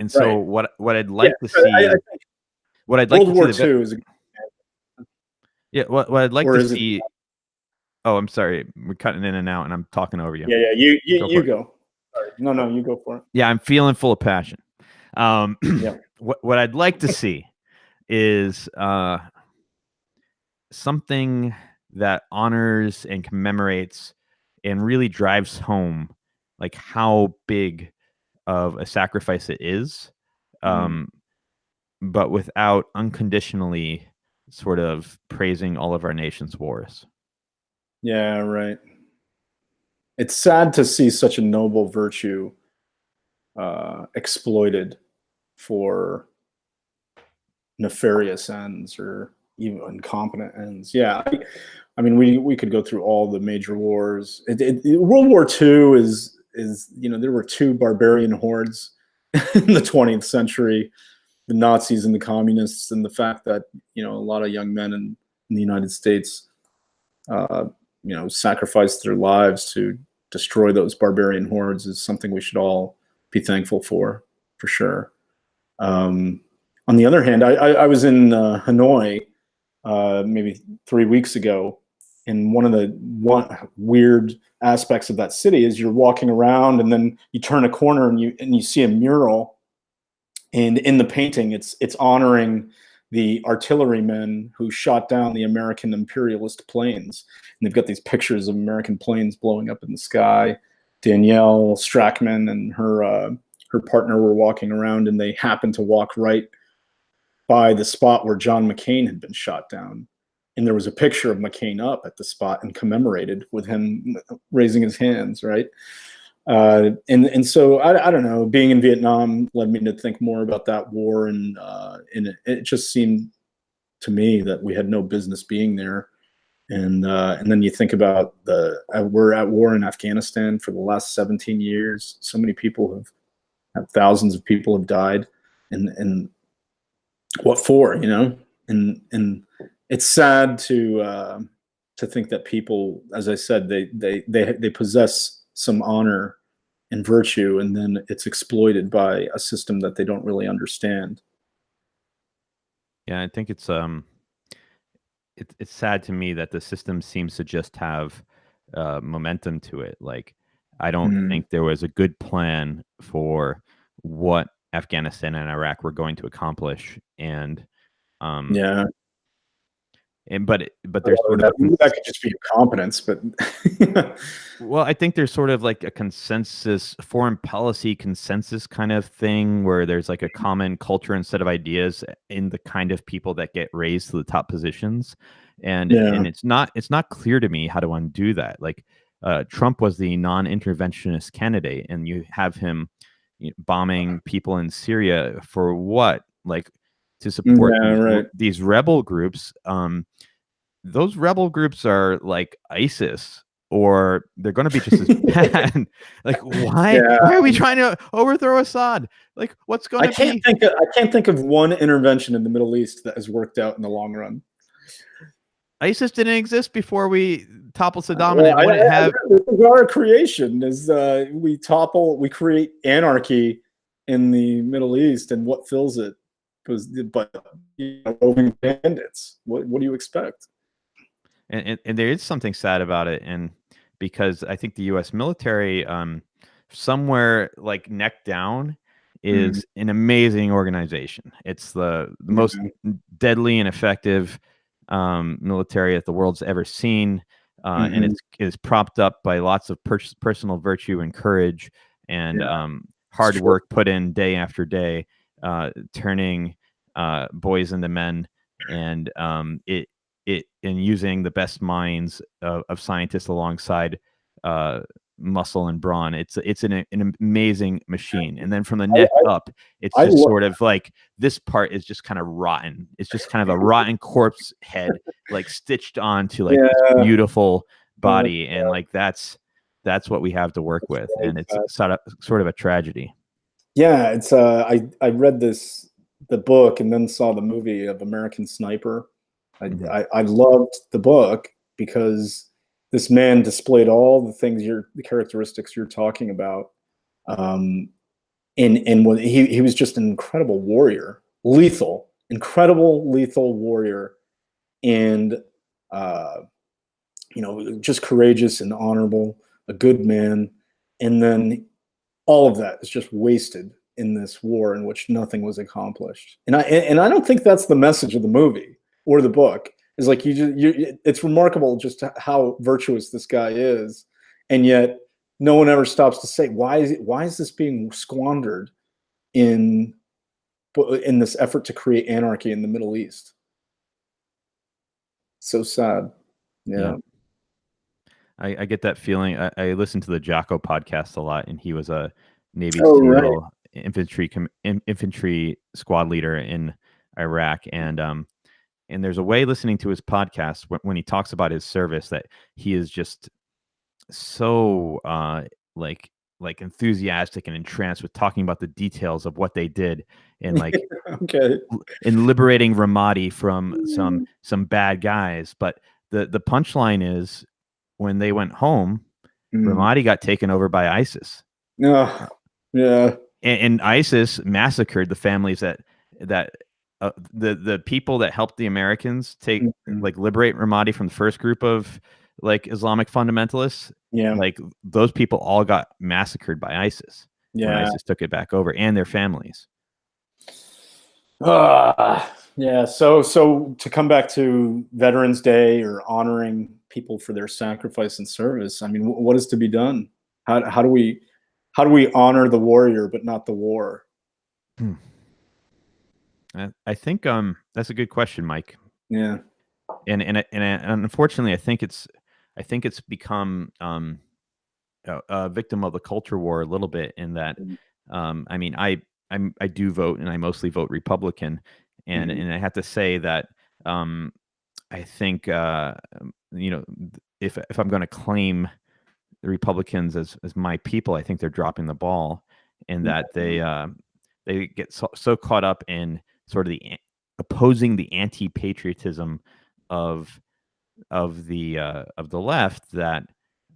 so Right. what I'd like to see, what I'd like World to War see, II is what I'd like or to is it? see. Oh, I'm sorry, we're cutting in and out, and I'm talking over you. Yeah. You Go. go. Sorry. No, you go for it. Yeah, I'm feeling full of passion. Yeah. What I'd like to see is something that honors and commemorates and really drives home like how big of a sacrifice it is, but without unconditionally sort of praising all of our nation's wars. Yeah, right. It's sad to see such a noble virtue exploited for nefarious ends or even incompetent ends. Yeah, I mean, we could go through all the major wars. World War II is there were two barbarian hordes in the 20th century, the Nazis and the communists, and the fact that a lot of young men in the United States sacrificed their lives to destroy those barbarian hordes is something we should all be thankful for sure. On the other hand, I was in Hanoi maybe 3 weeks ago, and one weird aspects of that city is you're walking around and then you turn a corner and you see a mural, and in the painting it's honoring the artillerymen who shot down the American imperialist planes, and they've got these pictures of American planes blowing up in the sky. Danielle Strackman and her partner were walking around, and they happened to walk right by the spot where John McCain had been shot down. And there was a picture of McCain up at the spot and commemorated with him raising his hands, right? And so I don't know, being in Vietnam led me to think more about that war, and it just seemed to me that we had no business being there. And then you think about we're at war in Afghanistan for the last 17 years. So many people have thousands of people have died, and what for? And it's sad to think that people, as I said, they possess some honor and virtue, and then it's exploited by a system that they don't really understand. Yeah, I think it's sad to me that the system seems to just have momentum to it. Like, I don't think there was a good plan for what Afghanistan and Iraq were going to accomplish, and Yeah, but there's sort of that could just be incompetence, but well, I think there's sort of like a consensus, foreign policy consensus kind of thing where there's like a common culture and set of ideas in the kind of people that get raised to the top positions. And it's not clear to me how to undo that. Like Trump was the non-interventionist candidate, and you have him bombing people in Syria for what? Like to support these rebel groups. Those rebel groups are like ISIS, or they're going to be just as bad. Like, why are we trying to overthrow Assad? Like, what's going to be? I can't think of one intervention in the Middle East that has worked out in the long run. ISIS didn't exist before we toppled Saddam, and it wouldn't have. This is our creation. We create anarchy in the Middle East, and what fills it? But roving bandits. What do you expect? And there is something sad about it, and because I think the U.S. military, somewhere like neck down, Mm, is an amazing organization. It's the most yeah. deadly and effective military that the world's ever seen, and Hmm. it's is propped up by lots of personal virtue and courage and Yeah, it's hard true. work put in day after day, turning boys into men, and it and using the best minds of scientists alongside uh, muscle and brawn. It's an amazing machine. And then from the neck up, it's I just lo- sort of like this part is just kind of rotten. It's just kind of a rotten corpse head, like stitched onto like this yeah, beautiful uh, body, and like that's what we have to work with, right. and it's sort of a tragedy. Yeah, it's I read the book and then saw the movie of American Sniper. Hmm. I loved the book because this man displayed all the characteristics you're talking about. Um, and when he was just an incredible warrior, incredible lethal warrior, and uh, just courageous and honorable, a good man. And then all of that is just wasted in this war in which nothing was accomplished. And I don't think that's the message of the movie or the book. Is like it's remarkable just how virtuous this guy is, and yet no one ever stops to say why is this being squandered in in this effort to create anarchy in the Middle East. So sad. Yeah. Yeah. I get that feeling. I listen to the Jocko podcast a lot, and he was a Navy Oh, right. SEAL infantry squad leader in Iraq, and there's a way listening to his podcast when he talks about his service that he is just so like like enthusiastic and entranced with talking about the details of what they did, and like Okay. in liberating Ramadi from some bad guys. But the punchline is when they went home, Mm. Ramadi got taken over by ISIS, Oh, yeah. and ISIS massacred the families that the people that helped the Americans take Mhm. like liberate Ramadi from the first group of like Islamic fundamentalists. Yeah. Like those people all got massacred by ISIS when Yeah. ISIS took it back over, and their families. Yeah. So to come back to Veterans Day or honoring people for their sacrifice and service, I mean, what is to be done? How do we honor the warrior but not the war? Hmm. I think that's a good question, Mike. Yeah. And unfortunately, I think it's become a victim of the culture war a little bit in that. I mean, I do vote, and I mostly vote Republican, and Mhm. and I have to say that um, I think if I'm going to claim the Republicans as my people, I think they're dropping the ball in that they get so caught up in sort of opposing the anti-patriotism of of the left that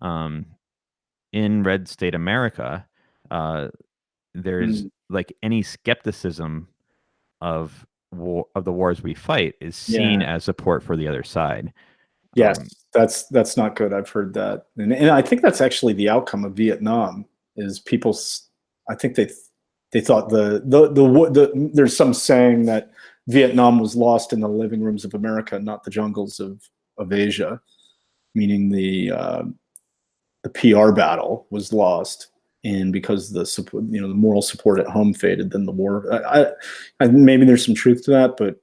um, in red state America, uh, there's Mm. like any skepticism of of the wars we fight is seen Yeah. as support for the other side. Yes, Um, that's not good. I've heard that, and I think that's actually the outcome of Vietnam. Is people? I think they thought there's some saying that Vietnam was lost in the living rooms of America, not the jungles of Asia, meaning the PR battle was lost, and because the support, the moral support at home faded, then the war. Maybe there's some truth to that, but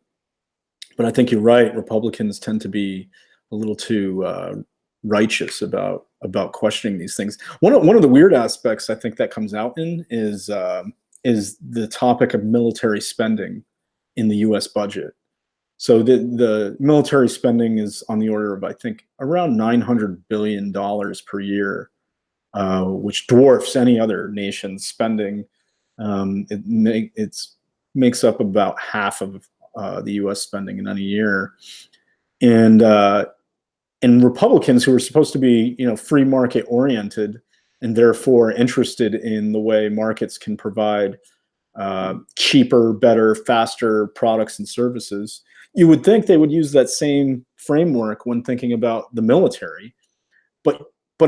I think you're right. Republicans tend to be a little too righteous about questioning these things. One of the weird aspects I think that comes out in is the topic of military spending in the U.S. budget. So the military spending is on the order of, I think, around $900 billion per year, which dwarfs any other nation's spending. It makes up about half of the U.S. spending in any year, and Republicans who are supposed to be free market oriented and therefore interested in the way markets can provide cheaper, better, faster products and services. You would think they would use that same framework when thinking about the military, but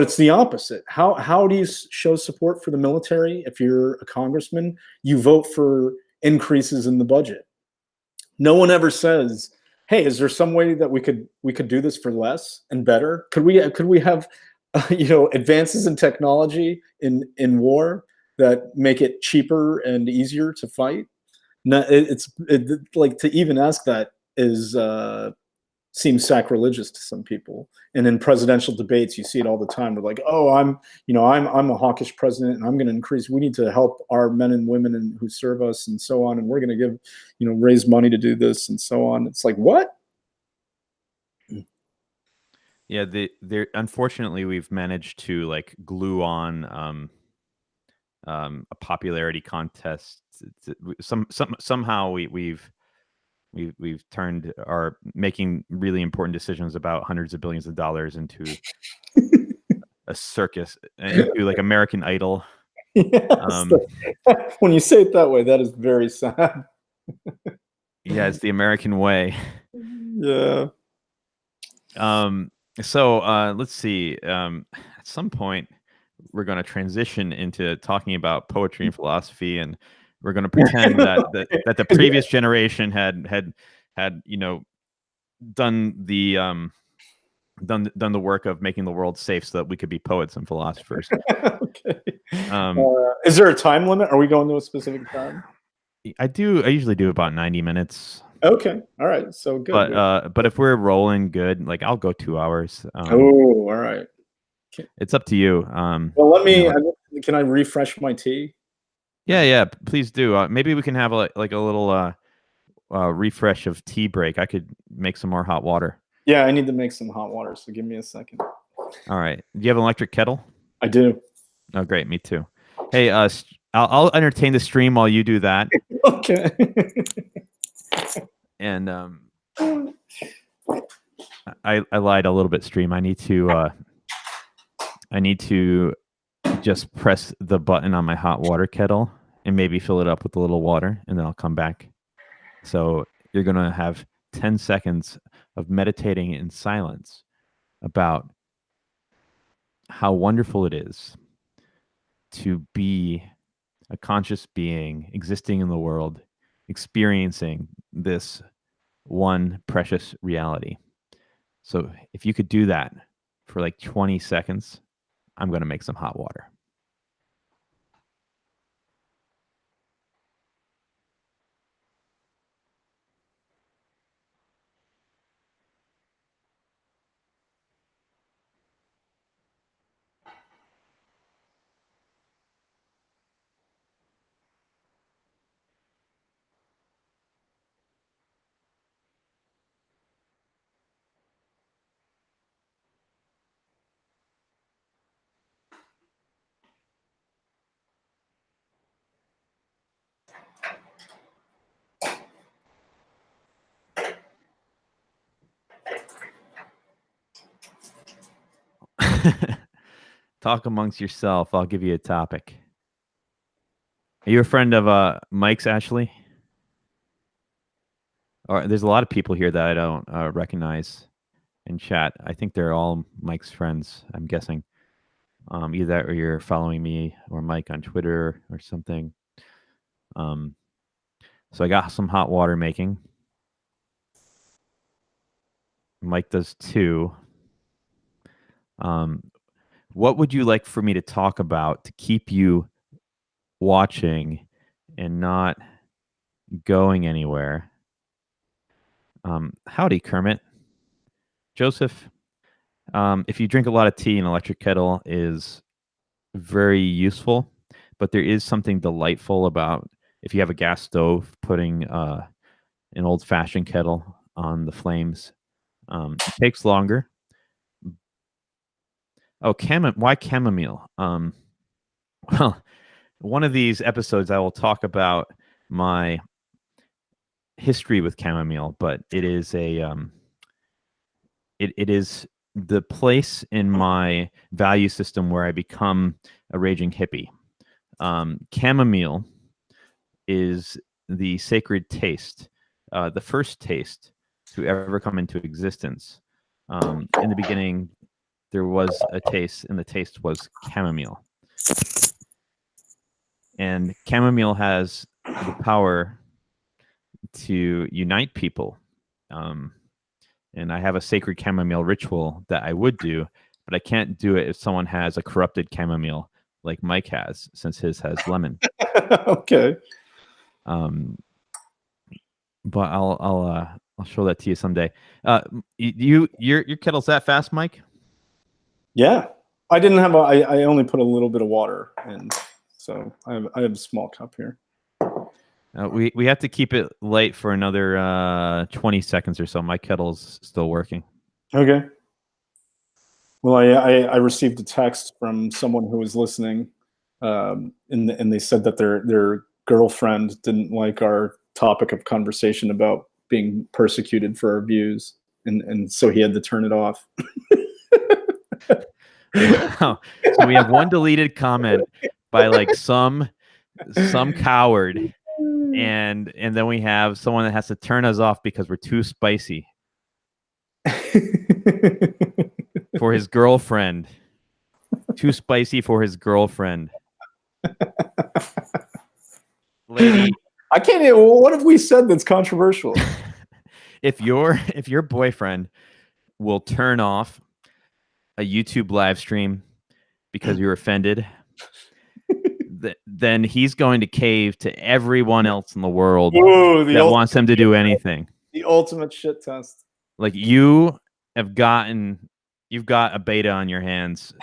it's the opposite. How do you show support for the military if you're a congressman? You vote for increases in the budget. No one ever says, "Hey, is there some way that we could do this for less and better? Could we have advances in technology in war that make it cheaper and easier to fight?" No, like to even ask that is seems sacrilegious to some people. And in presidential debates, you see it all the time. They're like, "Oh, I'm a hawkish president, and I'm going to increase. We need to help our men and women who serve us, and so on. And we're going to give, raise money to do this, and so on." It's like, what? Yeah, unfortunately we've managed to like glue on a popularity contest. Somehow we've turned our making really important decisions about hundreds of billions of dollars into a circus, into like American Idol. Yes. When you say it that way, that is very sad. Yeah, it's the American way. Yeah. So let's see. At some point, we're going to transition into talking about poetry and philosophy, and we're going to pretend that the previous generation had done the done the work of making the world safe so that we could be poets and philosophers. Okay. Is there a time limit? Are we going to a specific time? I usually do about 90 minutes. Okay. All right. So good. But if we're rolling good, like I'll go 2 hours. All right. It's up to you. Well, let me. Can I refresh my tea? Yeah. Please do. Maybe we can have a little refresh of tea break. I could make some more hot water. Yeah, I need to make some hot water. So give me a second. All right. Do you have an electric kettle? I do. Oh, great. Me too. Hey, I'll entertain the stream while you do that. Okay. And I lied a little bit. Stream. I need to just press the button on my hot water kettle and maybe fill it up with a little water, and then I'll come back. So you're gonna have 10 seconds of meditating in silence about how wonderful it is to be a conscious being existing in the world, experiencing this one precious reality. So if you could do that for like 20 seconds, I'm going to make some hot water. Talk amongst yourself. I'll give you a topic. Are you a friend of Mike's, Ashley? Or there's a lot of people here that I don't recognize in chat. I think they're all Mike's friends, I'm guessing. Either that or you're following me or Mike on Twitter or something. So I got some hot water making. Mike does too. What would you like for me to talk about to keep you watching and not going anywhere? Howdy, Kermit. Joseph, if you drink a lot of tea, an electric kettle is very useful, but there is something delightful about if you have a gas stove, putting an old-fashioned kettle on the flames. It takes longer. Oh, why chamomile? Well, one of these episodes I will talk about my history with chamomile, but it is it is the place in my value system where I become a raging hippie. Chamomile is the sacred taste, the first taste to ever come into existence. In the beginning, there was a taste, and the taste was chamomile. And chamomile has the power to unite people. And I have a sacred chamomile ritual that I would do, but I can't do it if someone has a corrupted chamomile like Mike has, since his has lemon. Okay. But I'll show that to you someday. Your kettle's that fast, Mike? Yeah, I didn't have. I only put a little bit of water in, so I have a small cup here. We have to keep it light for another 20 seconds or so. My kettle's still working. Okay. Well, I received a text from someone who was listening, and they said that their girlfriend didn't like our topic of conversation about being persecuted for our views, and so he had to turn it off. Wow. So we have one deleted comment by like some coward, and then we have someone that has to turn us off because we're too spicy for his girlfriend. Too spicy for his girlfriend. Lady, I can't even. What have we said that's controversial? if your boyfriend will turn off a YouTube live stream because you're offended, then he's going to cave to everyone else in the world that wants him to do anything. The ultimate shit test. Like you've got a beta on your hands.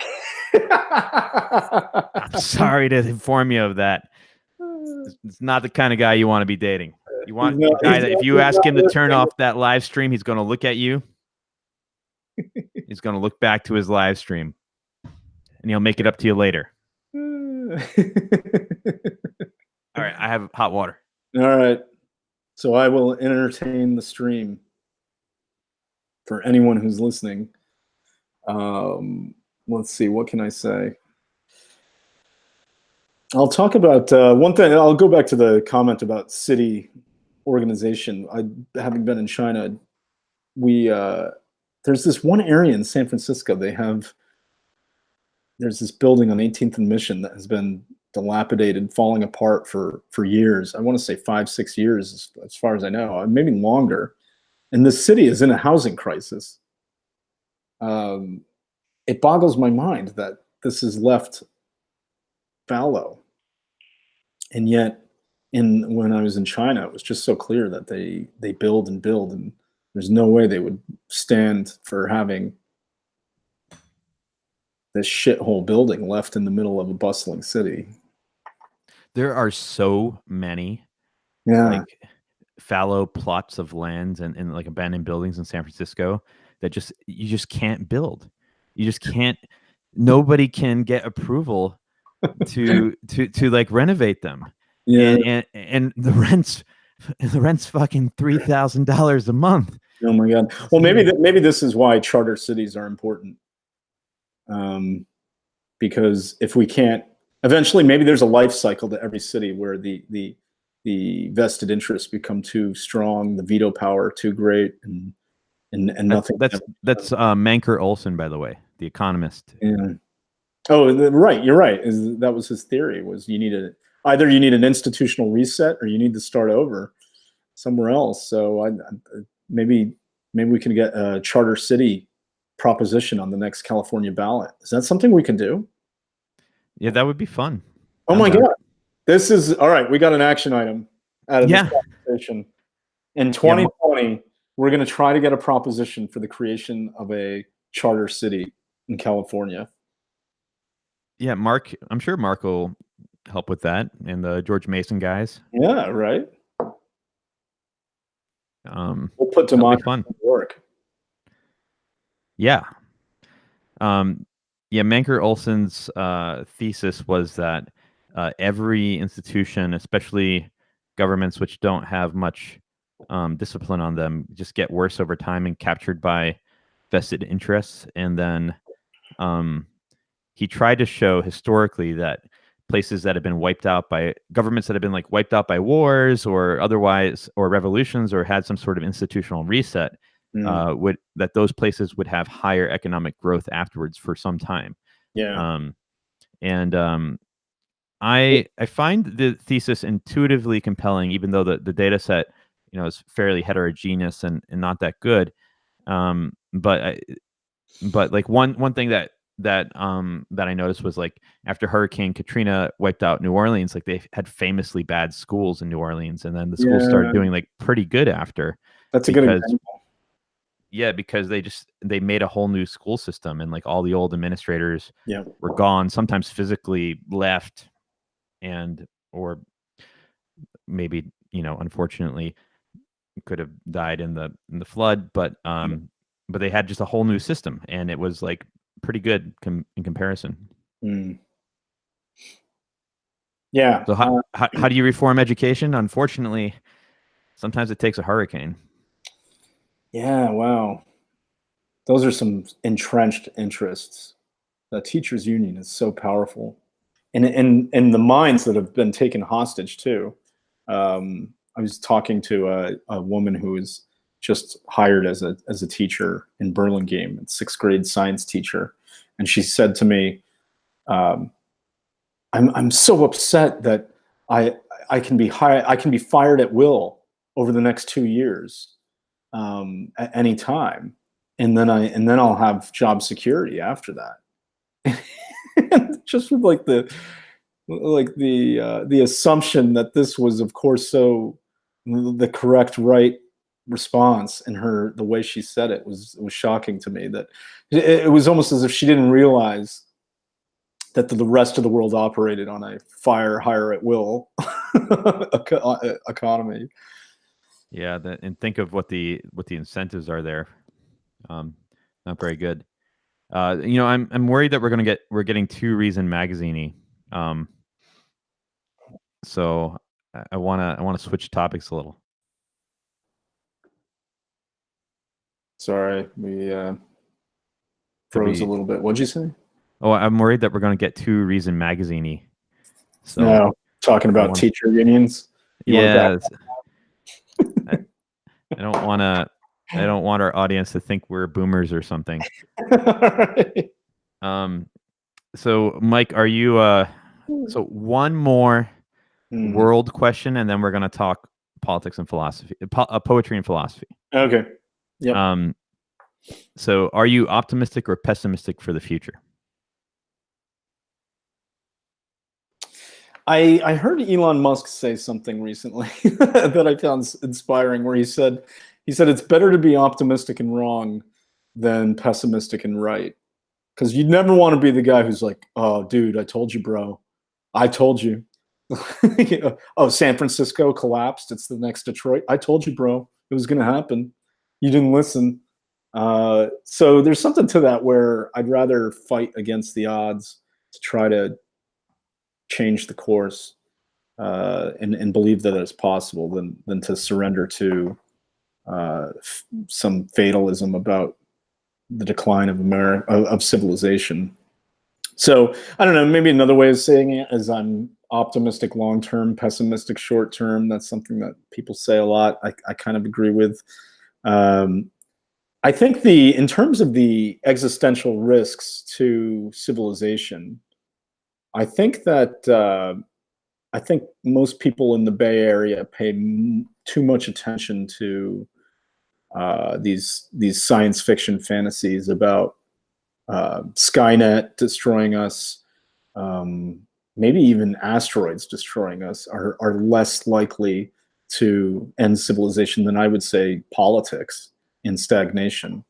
I'm sorry to inform you of that. It's not the kind of guy you want to be dating. You want a guy that if you ask him to turn off that live stream, he's going to look at you. He's going to look back to his live stream, and he'll make it up to you later. All right, I have hot water. All right. So I will entertain the stream for anyone who's listening. Let's see, what can I say? I'll talk about one thing. I'll go back to the comment about city organization. Having been in China, there's this one area in San Francisco. There's this building on 18th and Mission that has been dilapidated, falling apart for years. I want to say 5-6 years, as far as I know, maybe longer. And the city is in a housing crisis. It boggles my mind that this is left fallow. And yet, when I was in China, it was just so clear that they build and build, and there's no way they would stand for having this shithole building left in the middle of a bustling city. There are so many like fallow plots of lands and like abandoned buildings in San Francisco that you just can't build. You just can't. Nobody can get approval to like renovate them. Yeah, and the rent's fucking $3,000 a month. Oh my god. Well, maybe this is why charter cities are important. Because if we can't, eventually, maybe there's a life cycle to every city where the vested interests become too strong, the veto power too great, and nothing. That's Manker Olson, by the way, the economist. Yeah. Oh, right. You're right. That was his theory? Was either you need an institutional reset or you need to start over somewhere else. So maybe we can get a charter city proposition on the next California ballot. Is that something we can do? Yeah, that would be fun. Oh my god, this is all right. We got an action item out of this conversation. In 2020, we're going to try to get a proposition for the creation of a charter city in California. Yeah, Mark. I'm sure Mark will help with that, and the George Mason guys. Yeah, right. We'll put democracy to work. Yeah. Manker Olson's thesis was that every institution, especially governments which don't have much discipline on them, just get worse over time and captured by vested interests. And then he tried to show historically that places that have been wiped out by governments that have been like wiped out by wars or otherwise, or revolutions, or had some sort of institutional reset, would that those places would have higher economic growth afterwards for some time. Yeah. And I find the thesis intuitively compelling, even though the data set, is fairly heterogeneous and not that good. But like one thing that I noticed was, like, after Hurricane Katrina wiped out New Orleans, like, they had famously bad schools in New Orleans, and then the schools started Yeah. doing like pretty good after, That's a good because example. because they made a whole new school system, and like all the old administrators Yeah. were gone, sometimes physically left, and or maybe, unfortunately could have died in the flood, but they had just a whole new system, and it was like pretty good in comparison. Mm. Yeah. So how do you reform education? Unfortunately, sometimes it takes a hurricane. Yeah. Wow. Those are some entrenched interests. The teachers union is so powerful, and the minds that have been taken hostage too. I was talking to a woman who was just hired as a teacher in Burlingame, a sixth grade science teacher, and she said to me, um, I'm so upset that I I can be fired at will over the next 2 years, at any time, and then I'll have job security after that. Just with the assumption that this was, of course, so the correct, right response, and the way she said it was shocking to me. That it was almost as if she didn't realize that the rest of the world operated on a hire at will economy. Yeah, and think of what the incentives are there. Not very good. I'm worried that we're getting too Reason magazine-y. So I wanna switch topics a little. Sorry, we That froze a we little bit. What'd you say? Oh, I'm worried that we're gonna get too Reason magazine-y. So No, talking I about want teacher unions. You want to back? yeah, I, I don't wanna I don't want our audience to think we're boomers or something. Um, so Mike, are you so one more Hmm. world question, and then we're gonna talk politics and philosophy, poetry and philosophy. Okay. Yep. Um, so are you optimistic or pessimistic for the future? I heard Elon Musk say something recently that I found inspiring, where he said it's better to be optimistic and wrong than pessimistic and right, because you'd never want to be the guy who's like, oh, dude, I told you, bro, I told you. You know, oh, San Francisco collapsed, it's the next Detroit, I told you, bro, it was going to happen, you didn't listen. So there's something to that, where I'd rather fight against the odds to try to change the course, and believe that it's possible, than to surrender to some fatalism about the decline of America, of civilization. So I don't know. Maybe another way of saying it is, I'm optimistic long term, pessimistic short term. That's something that people say a lot. I kind of agree with. Um, I think in terms of the existential risks to civilization, I think that I think most people in the Bay Area pay too much attention to these science fiction fantasies about Skynet destroying us, um, maybe even asteroids destroying us, are less likely to end civilization than, I would say, politics and stagnation.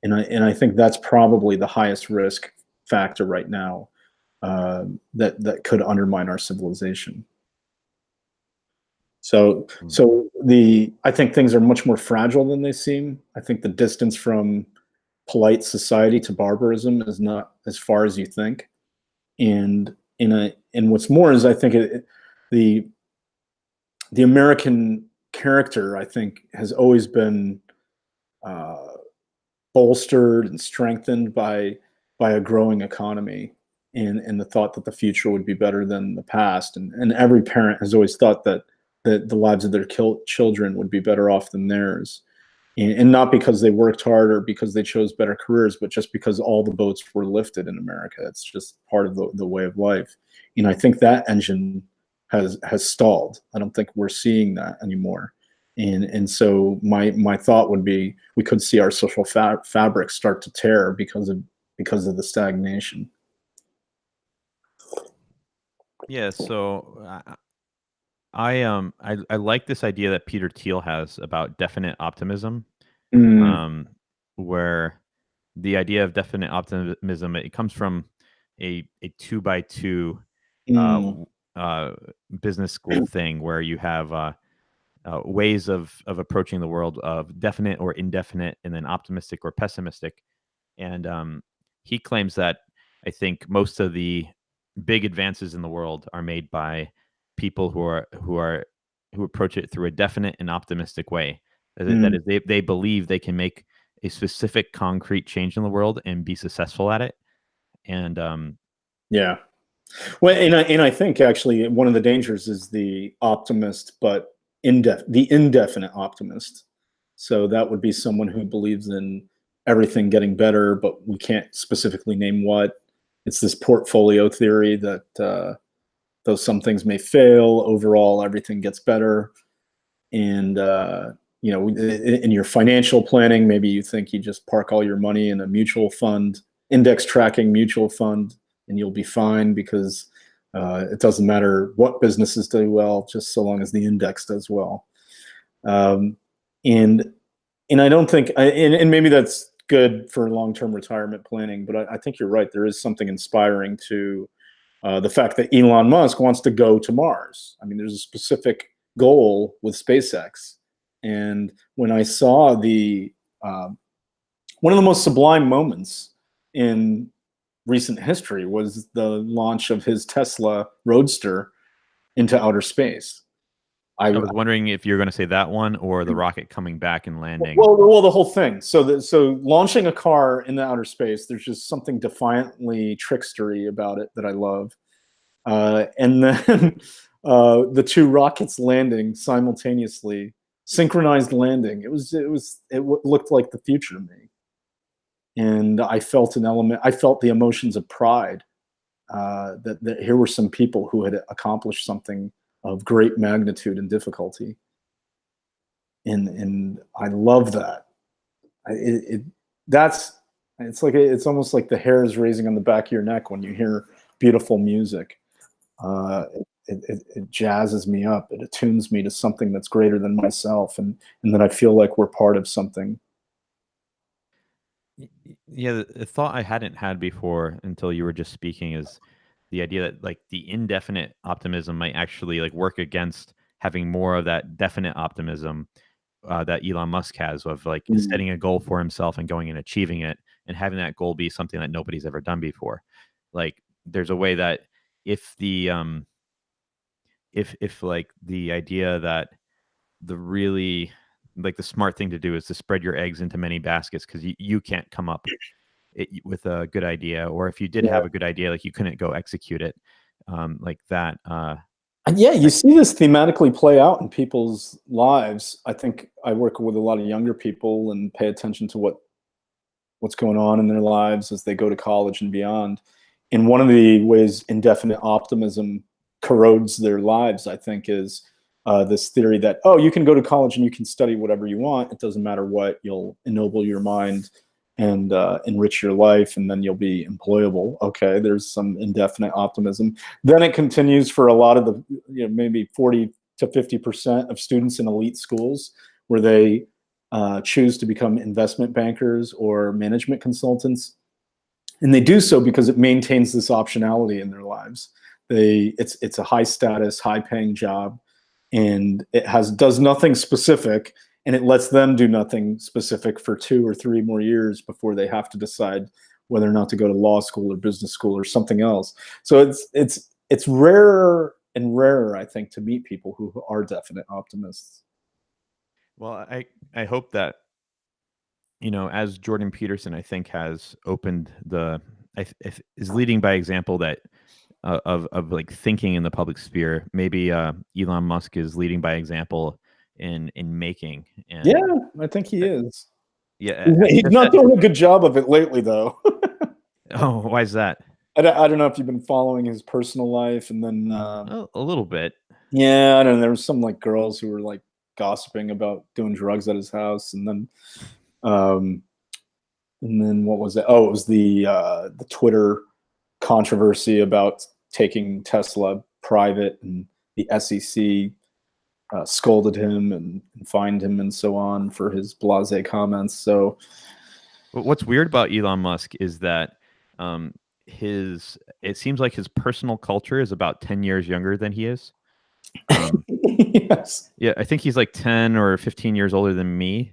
And I think that's probably the highest risk factor right now, that could undermine our civilization. So Mm. so I think things are much more fragile than they seem. I think the distance from polite society to barbarism is not as far as you think. And what's more is, I think the the American character, I think, has always been uh, bolstered and strengthened by a growing economy. and the thought that the future would be better than the past. And every parent has always thought that the lives of their children would be better off than theirs. And not because they worked hard or because they chose better careers, but just because all the boats were lifted in America. It's just part of the way of life. I think that engine has stalled. I don't think we're seeing that anymore. And so my thought would be we could see our social fabric start to tear because of the stagnation. Yeah, so I like this idea that Peter Thiel has about definite optimism, Mm, um, where the idea of definite optimism, it comes from a 2 by 2 uh, mm, w- uh, business school thing where you have ways of approaching the world of definite or indefinite, and then optimistic or pessimistic. And he claims that I think most of the big advances in the world are made by people who approach it through a definite and optimistic way. That mm, is, they believe they can make a specific concrete change in the world and be successful at it. And yeah. Well, and I think actually one of the dangers is the optimist, but the indefinite optimist. So that would be someone who believes in everything getting better, but we can't specifically name what. It's this portfolio theory that though some things may fail, overall everything gets better. And in your financial planning, maybe you think you just park all your money in a mutual fund, index tracking mutual fund, and you'll be fine because it doesn't matter what businesses do well, just so long as the index does well. Um, and and I don't think, and maybe that's good for long-term retirement planning, but I think you're right. There is something inspiring to the fact that Elon Musk wants to go to Mars. I mean, there's a specific goal with SpaceX. And when I saw uh, one of the most sublime moments in recent history was the launch of his Tesla Roadster into outer space. I I was wondering if you're going to say that one or the rocket coming back and landing. well, the whole thing. So launching a car into outer space, there's just something defiantly trickstery about it that I love. And then the two rockets landing simultaneously, synchronized landing. It looked like the future to me, and I felt an element. I felt the emotions of pride that here were some people who had accomplished something of great magnitude and difficulty, and I love that. It that's it's almost like the hairs raising on the back of your neck when you hear beautiful music. uh, it jazzes me up. It attunes me to something that's greater than myself, and that I feel like we're part of something. Yeah, the thought I hadn't had before until you were just speaking is the idea that like the indefinite optimism might actually like work against having more of that definite optimism that Elon Musk has of like Mm, setting a goal for himself and going and achieving it and having that goal be something that nobody's ever done before. Like there's a way that if the if like the idea that the really like the smart thing to do is to spread your eggs into many baskets because you can't come up with a good idea, or if you did yeah. have a good idea, like you couldn't go execute it, like that. And yeah, you I, see this thematically play out in people's lives. I think I work with a lot of younger people and pay attention to what's going on in their lives as they go to college and beyond. And one of the ways indefinite optimism corrodes their lives, I think, is this theory that, oh, you can go to college and you can study whatever you want. It doesn't matter what, you'll ennoble your mind and enrich your life, and then you'll be employable. Okay, there's some indefinite optimism. Then it continues for a lot of the, maybe 40 to 50% of students in elite schools where they choose to become investment bankers or management consultants, and they do so because it maintains this optionality in their lives. It's a high status, high paying job, and it does nothing specific, and it lets them do nothing specific for 2 or 3 more years before they have to decide whether or not to go to law school or business school or something else. So it's rarer and rarer, I think, to meet people who are definite optimists. well, I hope that as Jordan Peterson, I think, has opened the is leading by example that of like thinking in the public sphere. Maybe Elon Musk is leading by example in making. And Yeah, I think he is. yeah, He's not doing a good job of it lately, though. oh, why is that? I don't know if you've been following his personal life, and then A little bit. yeah, I don't know. There was some like girls who were like gossiping about doing drugs at his house, um, and then what was it? Oh, it was the Twitter controversy about taking Tesla private, and the SEC scolded him and fined him and so on for his blasé comments. So What's weird about Elon Musk is that it seems like his personal culture is about 10 years younger than he is. yes. Yeah, I think he's like 10 or 15 years older than me,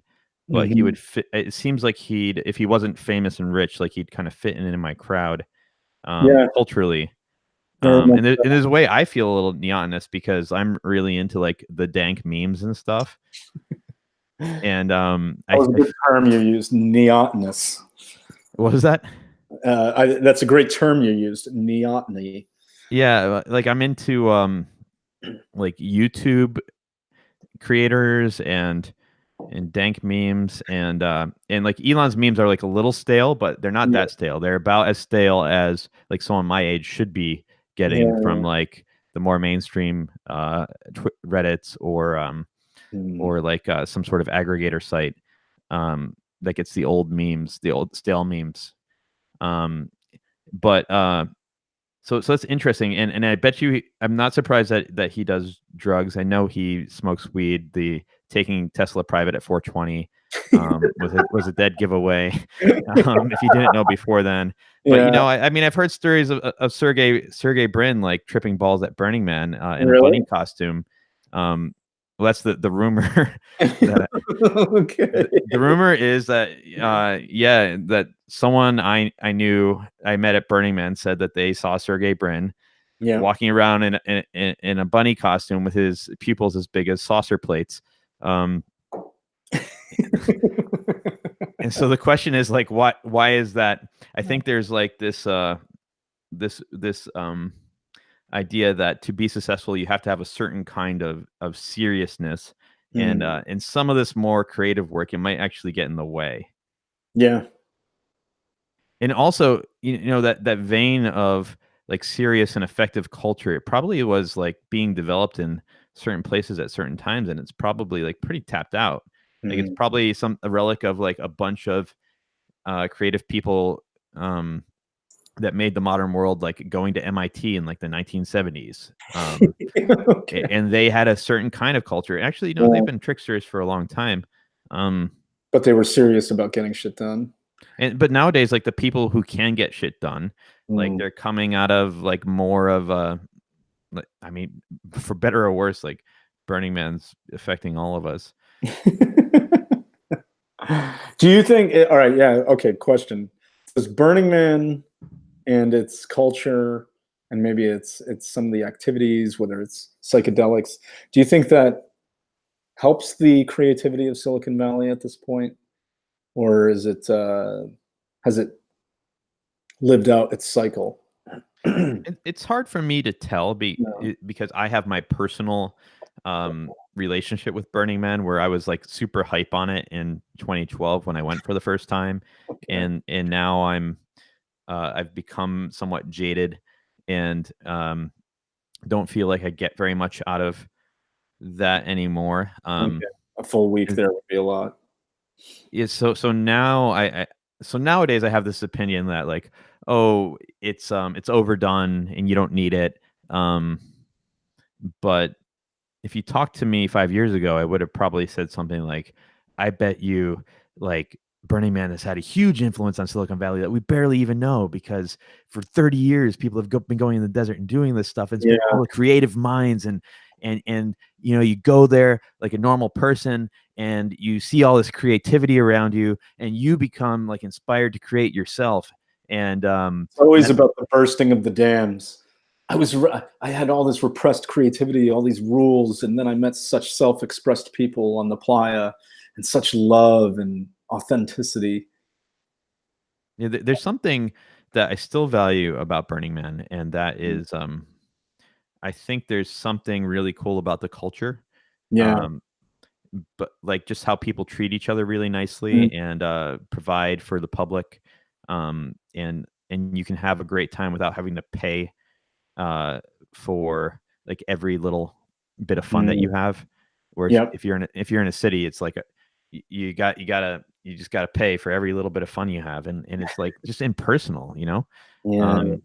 but he would fit. It seems like if he wasn't famous and rich, like he'd kind of fit in my crowd Yeah. culturally. Very much And there's a way I feel a little neotinous because I'm really into like the dank memes and stuff. And that was a good term you used, neotinous. What was that? That's a great term you used, neoteny. Yeah, like I'm into like YouTube creators and dank memes and like Elon's memes are like a little stale, but they're not Yeah. that stale. They're about as stale as like someone my age should be getting from like the more mainstream Reddits or like some sort of aggregator site that gets the old memes, the old stale memes. But so that's interesting, and I bet you I'm not surprised that he does drugs. I know he smokes weed. The taking Tesla private at 420 was a dead giveaway. If you didn't know before then, but Yeah. I mean I've heard stories of Sergey Brin like tripping balls at Burning Man in a Really? bunny costume. Well, that's the rumor. that Okay. the rumor is that yeah, that someone I knew I met at Burning Man said that they saw Sergey Brin Yeah. walking around in a bunny costume with his pupils as big as saucer plates. And so the question is like why is that? I think there's like this this idea that to be successful you have to have a certain kind of seriousness, and some of this more creative work it might actually get in the way. Yeah. And also that vein of like serious and effective culture, it probably was like being developed in certain places at certain times, and it's probably like pretty tapped out. Like it's probably a relic of like a bunch of creative people that made the modern world, like going to MIT in like the 1970s. Okay. And they had a certain kind of culture. Actually, Yeah. they've been tricksters for a long time. But they were serious about getting shit done. But nowadays, like the people who can get shit done, like they're coming out of like more of a, I mean, for better or worse, like Burning Man's affecting all of us. Do you think all right, yeah, okay, question. Does Burning Man and its culture, and maybe it's some of the activities, whether it's psychedelics, do you think that helps the creativity of Silicon Valley at this point? Or is it has it lived out its cycle? It's hard for me to tell No. because I have my personal relationship with Burning Man, where I was like super hype on it in 2012 when I went for the first time, Okay. and now I've become somewhat jaded and don't feel like I get very much out of that anymore. Okay. A full week there would be a lot. Yeah, so now so nowadays I have this opinion that like, oh, it's overdone and you don't need it. But if you talked to me 5 years ago, I would have probably said something like, I bet you like Burning Man has had a huge influence on Silicon Valley that we barely even know, because for 30 years people have been going in the desert and doing this stuff. It's been Yeah. full of creative minds, and you go there like a normal person and you see all this creativity around you and you become like inspired to create yourself. And It's always about the bursting of the dams. I had all this repressed creativity, all these rules, and then I met such self-expressed people on the playa, and such love and authenticity. there's something that I still value about Burning Man, and that Mm. is, I think there's something really cool about the culture. Yeah. Um, but like just how people treat each other really Mm. nicely and provide for the public, and you can have a great time without having to pay uh, for like every little bit of fun that you Mm. have. Whereas Yep. if you're in a city, it's like you just gotta pay for every little bit of fun you have, and it's like just impersonal, you know. Yeah.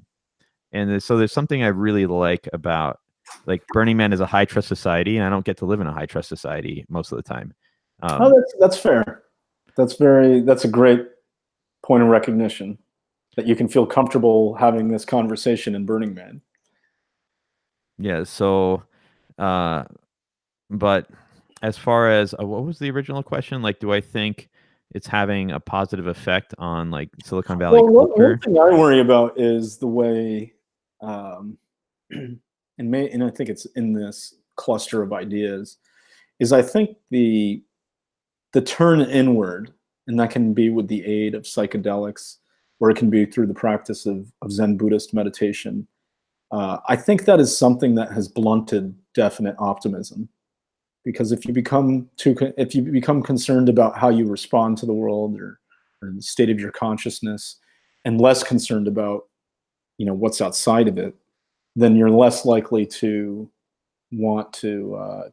Um, so there's something I really like about like Burning Man is a high trust society, and I don't get to live in a high trust society most of the time. Oh, Um, that's fair. That's a great point of recognition that you can feel comfortable having this conversation in Burning Man. yeah. So, uh, but as far as what was the original question? Like, do I think it's having a positive effect on like Silicon Valley Well, one culture? thing I worry about is the way, um, and I think it's in this cluster of ideas, is I think the turn inward, and that can be with the aid of psychedelics, or it can be through the practice of Zen Buddhist meditation. I think that is something that has blunted definite optimism, because if you become concerned about how you respond to the world, or the state of your consciousness, and less concerned about what's outside of it, then you're less likely to want to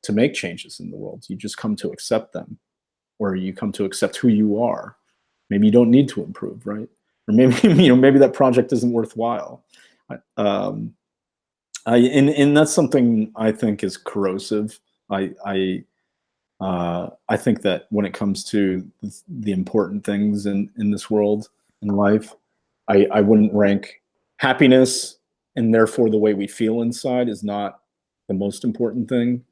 make changes in the world. You just come to accept them, or you come to accept who you are. Maybe you don't need to improve, right? Or maybe maybe that project isn't worthwhile. Um, and that's something I think is corrosive. I think that when it comes to the important things in this world, in life, I wouldn't rank happiness, and therefore the way we feel inside is not the most important thing.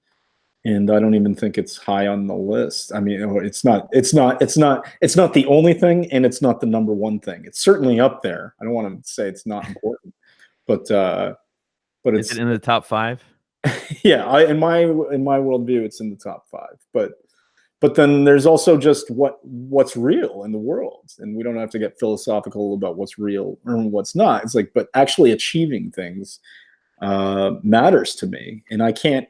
And I don't even think it's high on the list. I mean, it's not the only thing, and it's not the number one thing. It's certainly up there. I don't want to say it's not important, but Is it it's in the top 5? yeah. In my worldview, it's in the top five. But then there's also just what's real in the world, and we don't have to get philosophical about what's real or what's not. It's like, but actually achieving things matters to me, and I can't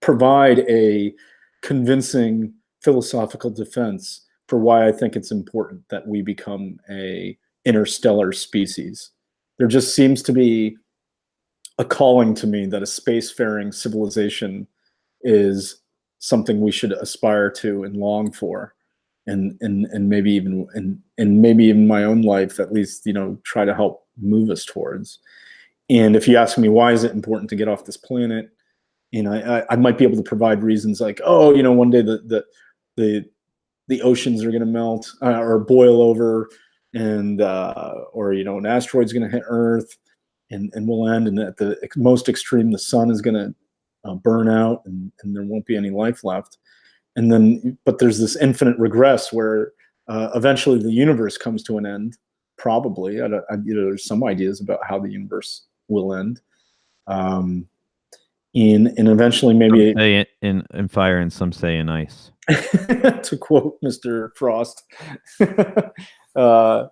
provide a convincing philosophical defense for why I think it's important that we become a interstellar species. There just seems to be a calling to me that a spacefaring civilization is something we should aspire to and long for, and maybe even and maybe even my own life, at least, try to help move us towards. And if you ask me why is it important to get off this planet, I might be able to provide reasons like, oh, one day the oceans are going to melt or boil over, and or an asteroid's going to hit Earth, and we'll end, and at the most extreme the sun is going to burn out, and there won't be any life left. And then, but there's this infinite regress where eventually the universe comes to an end. Probably, there's some ideas about how the universe will end, um, and eventually Some maybe, say in fire and some say in ice. to quote Mr. Frost. uh,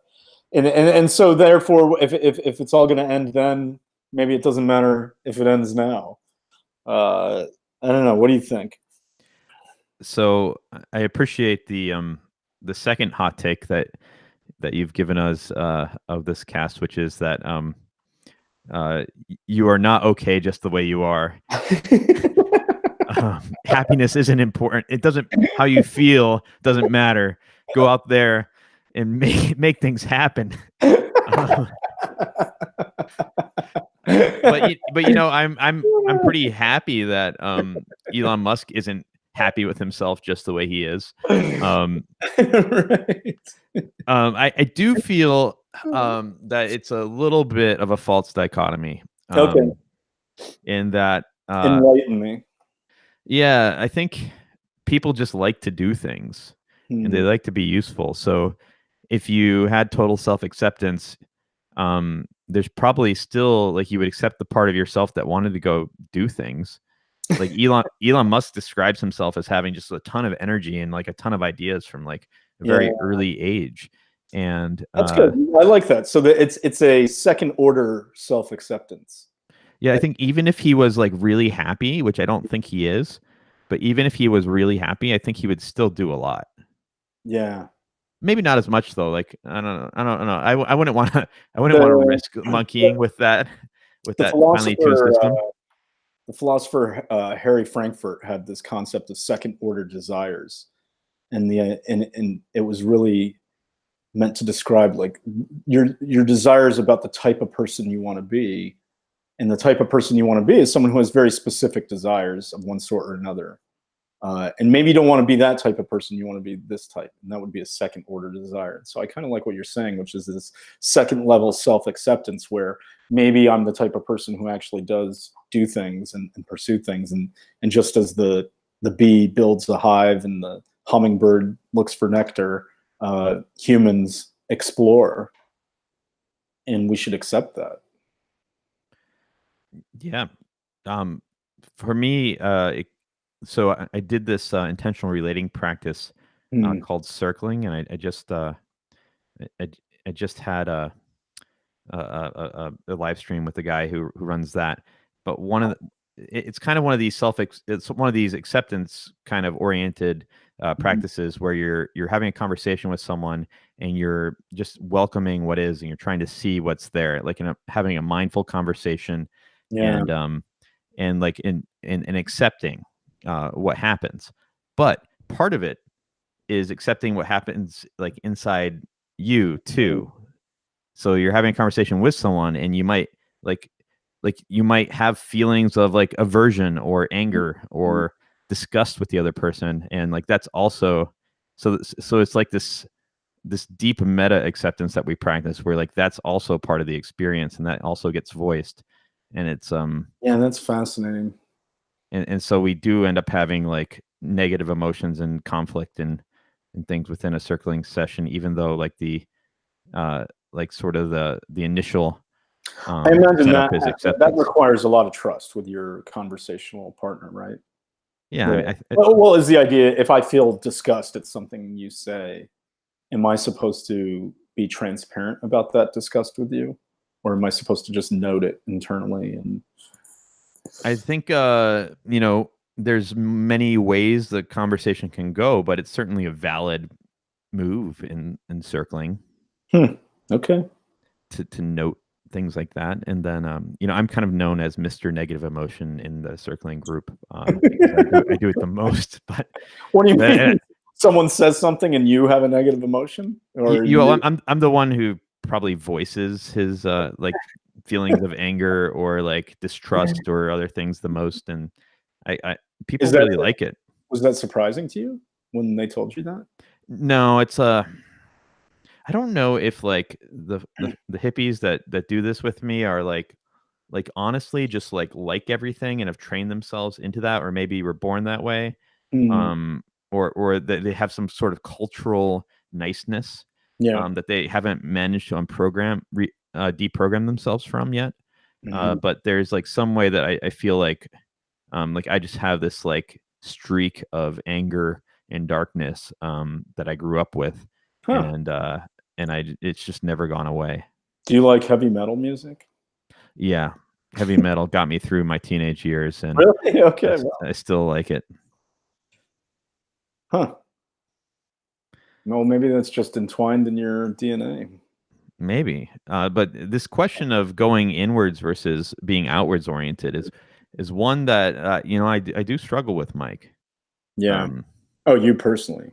and so therefore, if it's all going to end, then maybe it doesn't matter if it ends now. I don't know. What do you think? So I appreciate the second hot take that you've given us of this cast, which is that you are not okay just the way you are. Happiness isn't important. It doesn't how you feel doesn't matter. Go out there and make things happen. But I'm pretty happy that Elon Musk isn't happy with himself just the way he is. Right. I do feel that it's a little bit of a false dichotomy, Okay. in that Enlighten me. yeah, I think people just like to do things and they Hmm. like to be useful. So if you had total self acceptance, there's probably still like you would accept the part of yourself that wanted to go do things. Like Elon Musk describes himself as having just a ton of energy and like a ton of ideas from like a Yeah. very early age. And That's good. I like that. So that it's a second order self-acceptance. yeah, I think even if he was like really happy, which I don't think he is, but even if he was really happy, I think he would still do a lot. Yeah. Maybe not as much though. Like I don't know. I wouldn't want to. I wouldn't want to The risk monkeying with that. With the that finely tuned philosopher system. Harry Frankfurt had this concept of second order desires, and it was really meant to describe like your desires about the type of person you want to be, and the type of person you want to be is someone who has very specific desires of one sort or another. And maybe you don't want to be that type of person. You want to be this type, and that would be a second order desire. So I kind of like what you're saying, which is this second level self acceptance, where maybe I'm the type of person who actually does do things and pursue things, and just as the bee builds the hive and the hummingbird looks for nectar, humans explore, and we should accept that. Yeah. For me, so I did this intentional relating practice Hmm. called circling, and I, I just had a live stream with the guy who runs that. But it's kind of one of these it's one of these acceptance kind of oriented practices where you're having a conversation with someone and you're just welcoming what is and you're trying to see what's there, like having a mindful conversation Yeah. and like in accepting what happens. But part of it is accepting what happens like inside you too. So you're having a conversation with someone and you might like you might have feelings of like aversion or anger or disgust with the other person, and like that's also so it's like this deep meta acceptance that we practice where like that's also part of the experience and that also gets voiced, and it's Yeah, that's fascinating. and so we do end up having like negative emotions and conflict and things within a circling session, even though like the like sort of the initial I imagine setup that is that acceptance. requires a lot of trust with your conversational partner, right? Yeah, I mean, The, well, is the idea if I feel disgust at something you say, am I supposed to be transparent about that disgust with you, or am I supposed to just note it internally? And I think you know, there's many ways the conversation can go, but it's certainly a valid move in circling okay, to note things like that. And then you know, I'm kind of known as Mr. Negative Emotion in the circling group because I do it the most. But what do you but, mean? Someone says something and you have a negative emotion, or you? I'm the one who probably voices his like feelings of anger or like distrust or other things the most, and I Is people that really like it. was that surprising to you when they told you that? No, it's I don't know if like the hippies that do this with me are like honestly just like everything and have trained themselves into that, or maybe were born that way, Mm, um, or that they have some sort of cultural niceness yeah. that they haven't managed to deprogram themselves from yet. Mhm. But there's like some way that I feel like I just have this like streak of anger and darkness that I grew up with, Huh. and it's just never gone away. Do you like heavy metal music? Yeah, heavy metal got me through my teenage years, and Really? Okay. Well, I still like it. huh. No, maybe that's just entwined in your DNA. Maybe, but this question of going inwards versus being outwards oriented is one that you know I do struggle with, Mike. Yeah. Um, Oh, you personally.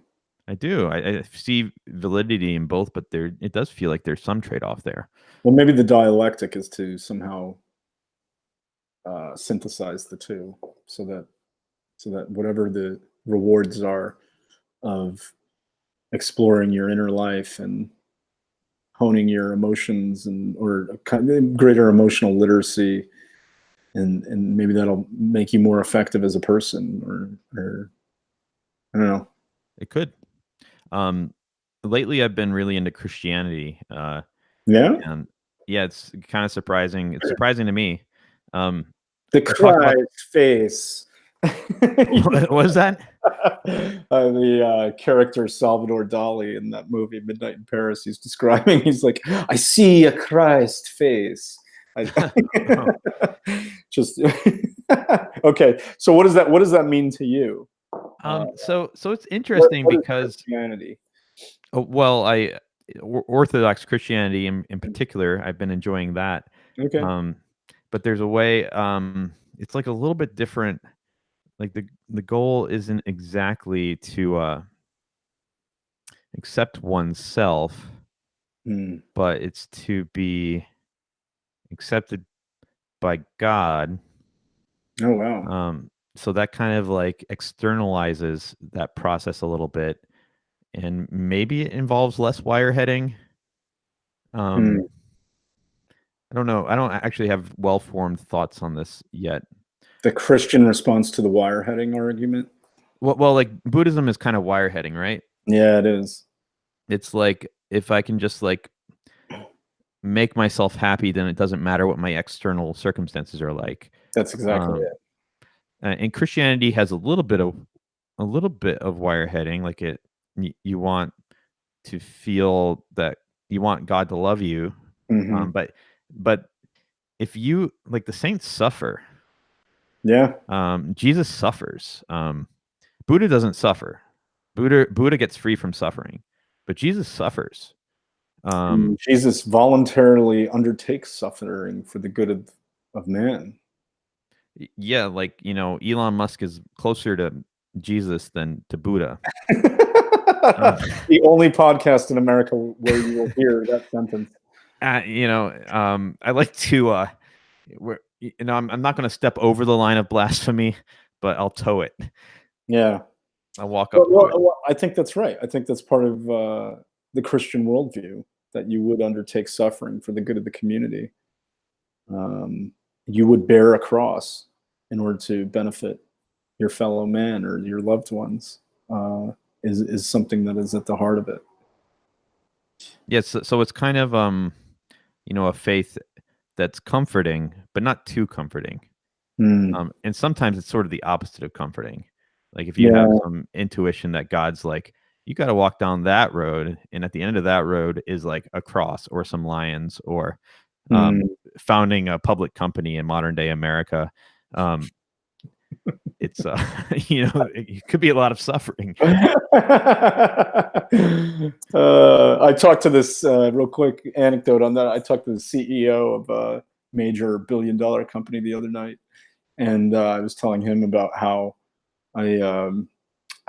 I do. I see validity in both, but it does feel like there's some trade off there. Well, maybe the dialectic is to somehow synthesize the two, so that whatever the rewards are of exploring your inner life and honing your emotions and or greater emotional literacy, and maybe that'll make you more effective as a person, or I don't know. It could. Um, lately, I've been really into Christianity, Yeah. and yeah, it's kind of surprising. It's surprising to me. Um, The we talk about Christ face. what was that? The character Salvador Dali in that movie Midnight in Paris, he's describing. He's like, "I see a Christ face." Just okay. So what does that mean to you? So it's interesting What is because Christianity? well, Orthodox Christianity in particular, I've been enjoying that. Okay. Um, but there's a way. It's like a little bit different. Like the goal isn't exactly to accept oneself, Hmm. but it's to be accepted by God. Oh wow. So that kind of like externalizes that process a little bit, and maybe it involves less wireheading. Hmm. Um, I don't know. I don't actually have well-formed thoughts on this yet. The Christian response to the wireheading argument. Well, like Buddhism is kind of wireheading, right? Yeah, it is. It's like if I can just like make myself happy, then it doesn't matter what my external circumstances are like. That's exactly Um, it. and Christianity has a little bit of wireheading. Like you want to feel that you want God to love you, Hmm. but if you like the saints suffer, Yeah. Jesus suffers. Buddha doesn't suffer. Buddha gets free from suffering, but Jesus suffers. Um, Jesus voluntarily undertakes suffering for the good of man. yeah, like Elon Musk is closer to Jesus than to Buddha. Um, The only podcast in America where you will hear that sentence. I like to. I'm not going to step over the line of blasphemy, but I'll toe it. Yeah. I'll walk up to it. Well, I think that's right. I think that's part of the Christian worldview, that you would undertake suffering for the good of the community. You would bear a cross in order to benefit your fellow man or your loved ones. Is something that is at the heart of it. Yes, so it's kind of a faith that's comforting, but not too comforting. Mm. And sometimes it's sort of the opposite of comforting. Like if you have Yeah. some intuition that God's like, you got to walk down that road, and at the end of that road is like a cross or some lions or Mm. founding a public company in modern day America. It's it could be a lot of suffering. I talked to this real quick anecdote on that. I talked to the CEO of a major billion-dollar company the other night, and I was telling him about how I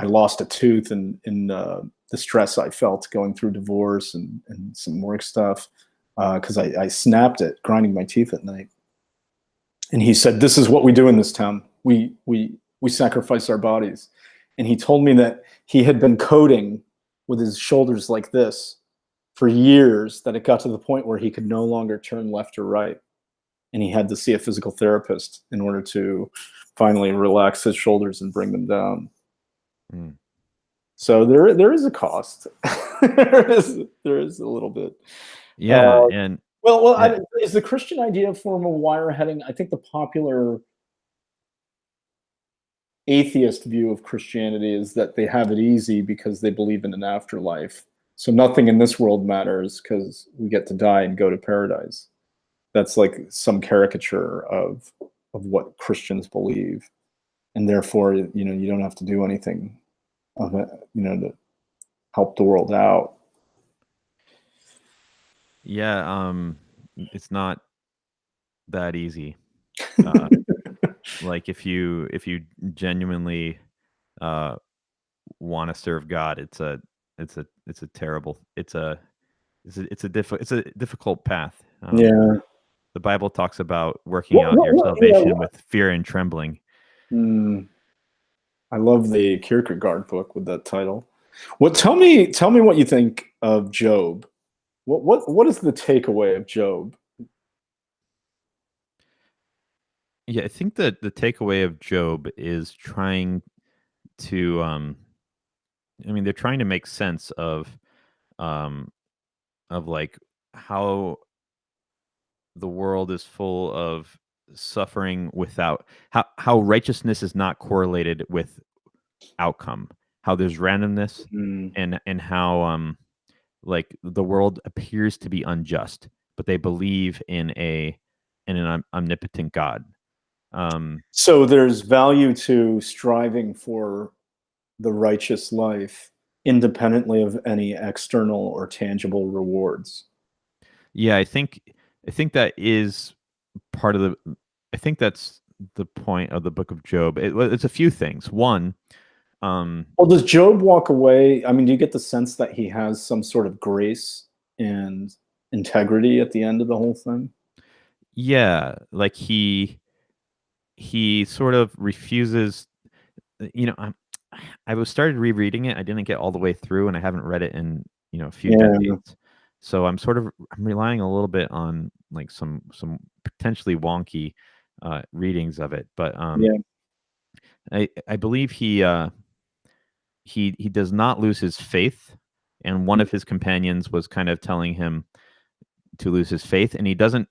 lost a tooth in the stress I felt going through divorce and some work stuff because I snapped it grinding my teeth at night. And he said, "This is what we do in this town. We sacrifice our bodies." And he told me that he had been coding with his shoulders like this for years, that it got to the point where he could no longer turn left or right, and he had to see a physical therapist in order to finally relax his shoulders and bring them down. Mm. So there is a cost. there is a little bit. Yeah, Uh, and well, is the Christian idea a form of wireheading? I think the popular atheist view of Christianity is that they have it easy because they believe in an afterlife. So nothing in this world matters because we get to die and go to paradise. That's like some caricature of what Christians believe, and therefore, you don't have to do anything of it, to help the world out. yeah, it's not that easy. Uh, like if you genuinely uh, want to serve God, it's a terrible it's a difficult path. Yeah. The Bible talks about working out your Yeah. salvation with fear and trembling. Mm, I love the Kierkegaard book with that title. Tell me what you think of Job. What is the takeaway of Job? Yeah, I think that the takeaway of Job is trying to they're trying to make sense um of like how the world is full of suffering without how righteousness is not correlated with outcome, how there's randomness, and how like the world appears to be unjust, but they believe in an omnipotent God. So there's value to striving for the righteous life independently of any external or tangible rewards. Yeah, I think that is part of the. I think that's the point of the Book of Job. It's a few things. One, well, does Job walk away? I mean, do you get the sense that he has some sort of grace and integrity at the end of the whole thing? yeah, like he sort of refuses. You know, I was started rereading it. I didn't get all the way through, and I haven't read it in a few Yeah. decades. So I'm relying a little bit on like some potentially wonky readings of it, but Yeah. I believe he does not lose his faith, and one of his companions was kind of telling him to lose his faith, and he doesn't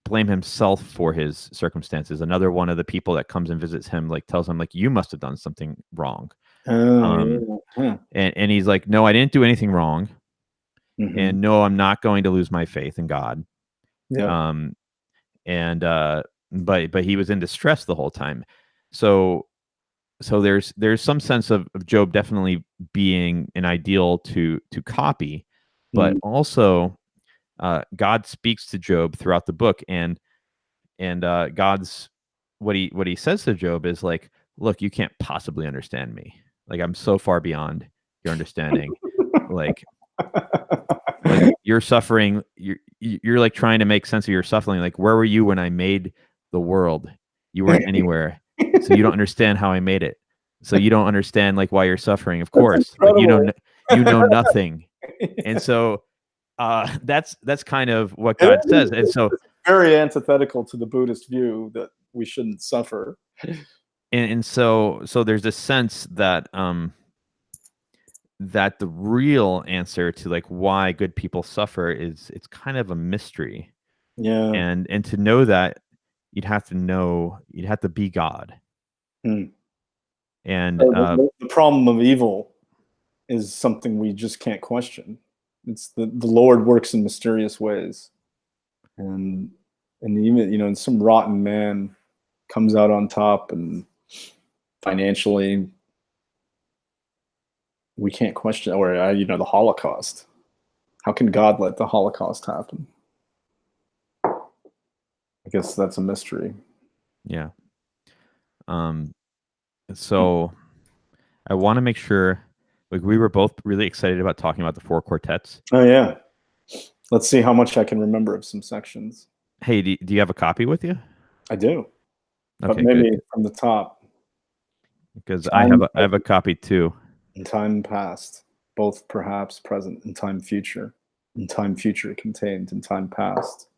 blame himself for his circumstances. Another one of the people that comes and visits him like tells him like, you must have done something wrong. Oh, yeah. And he's like, no, I didn't do anything wrong, Mm-hmm. and no, I'm not going to lose my faith in God. Yeah. um and but he was in distress the whole time. So there's some sense of Job definitely being an ideal to copy, but also God speaks to Job throughout the book, and God's what he says to Job is like, look, you can't possibly understand me. Like, I'm so far beyond your understanding. like you're suffering. You're like trying to make sense of your suffering. Like, where were you when I made the world? You weren't anywhere. So you don't understand how I made it. So you don't understand like why you're suffering. Of That's course, like incredible. you know nothing. And so that's kind of what God says. And so very antithetical to the Buddhist view that we shouldn't suffer. and so there's a sense that that the real answer to like why good people suffer is it's kind of a mystery. Yeah. And to know that, you'd have to be God. Hmm. And The problem of evil is something we just can't question. It's the Lord works in mysterious ways, and even some rotten man comes out on top, and financially we can't question, or the Holocaust. How can God let the Holocaust happen? I guess that's a mystery. yeah. So I want to make sure, like, we were both really excited about talking about the four quartets. Oh yeah. Let's see how much I can remember of some sections. Hey, do you have a copy with you? I do, but Okay, good. maybe from the top. Because I have a copy too. In time past, both perhaps present, in time future, in time future contained, in time past.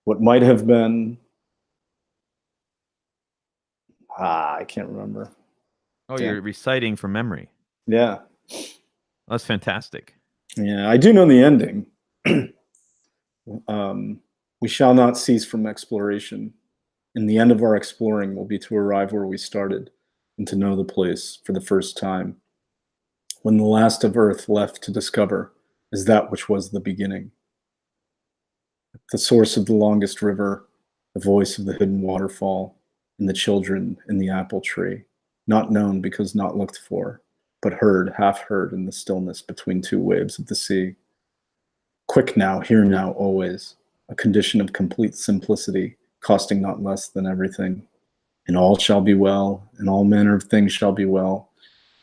What might have been. I can't remember. Oh, Damn. you're reciting from memory. Yeah. That's fantastic. Yeah, I do know the ending. We shall not cease from exploration, and the end of our exploring will be to arrive where we started and to know the place for the first time, when the last of earth left to discover is that which was the beginning. The source of the longest river, the voice of the hidden waterfall, and the children in the apple tree, not known because not looked for, but heard, half heard in the stillness between two waves of the sea. Quick now, here now, always, a condition of complete simplicity, costing not less than everything. And all shall be well, and all manner of things shall be well,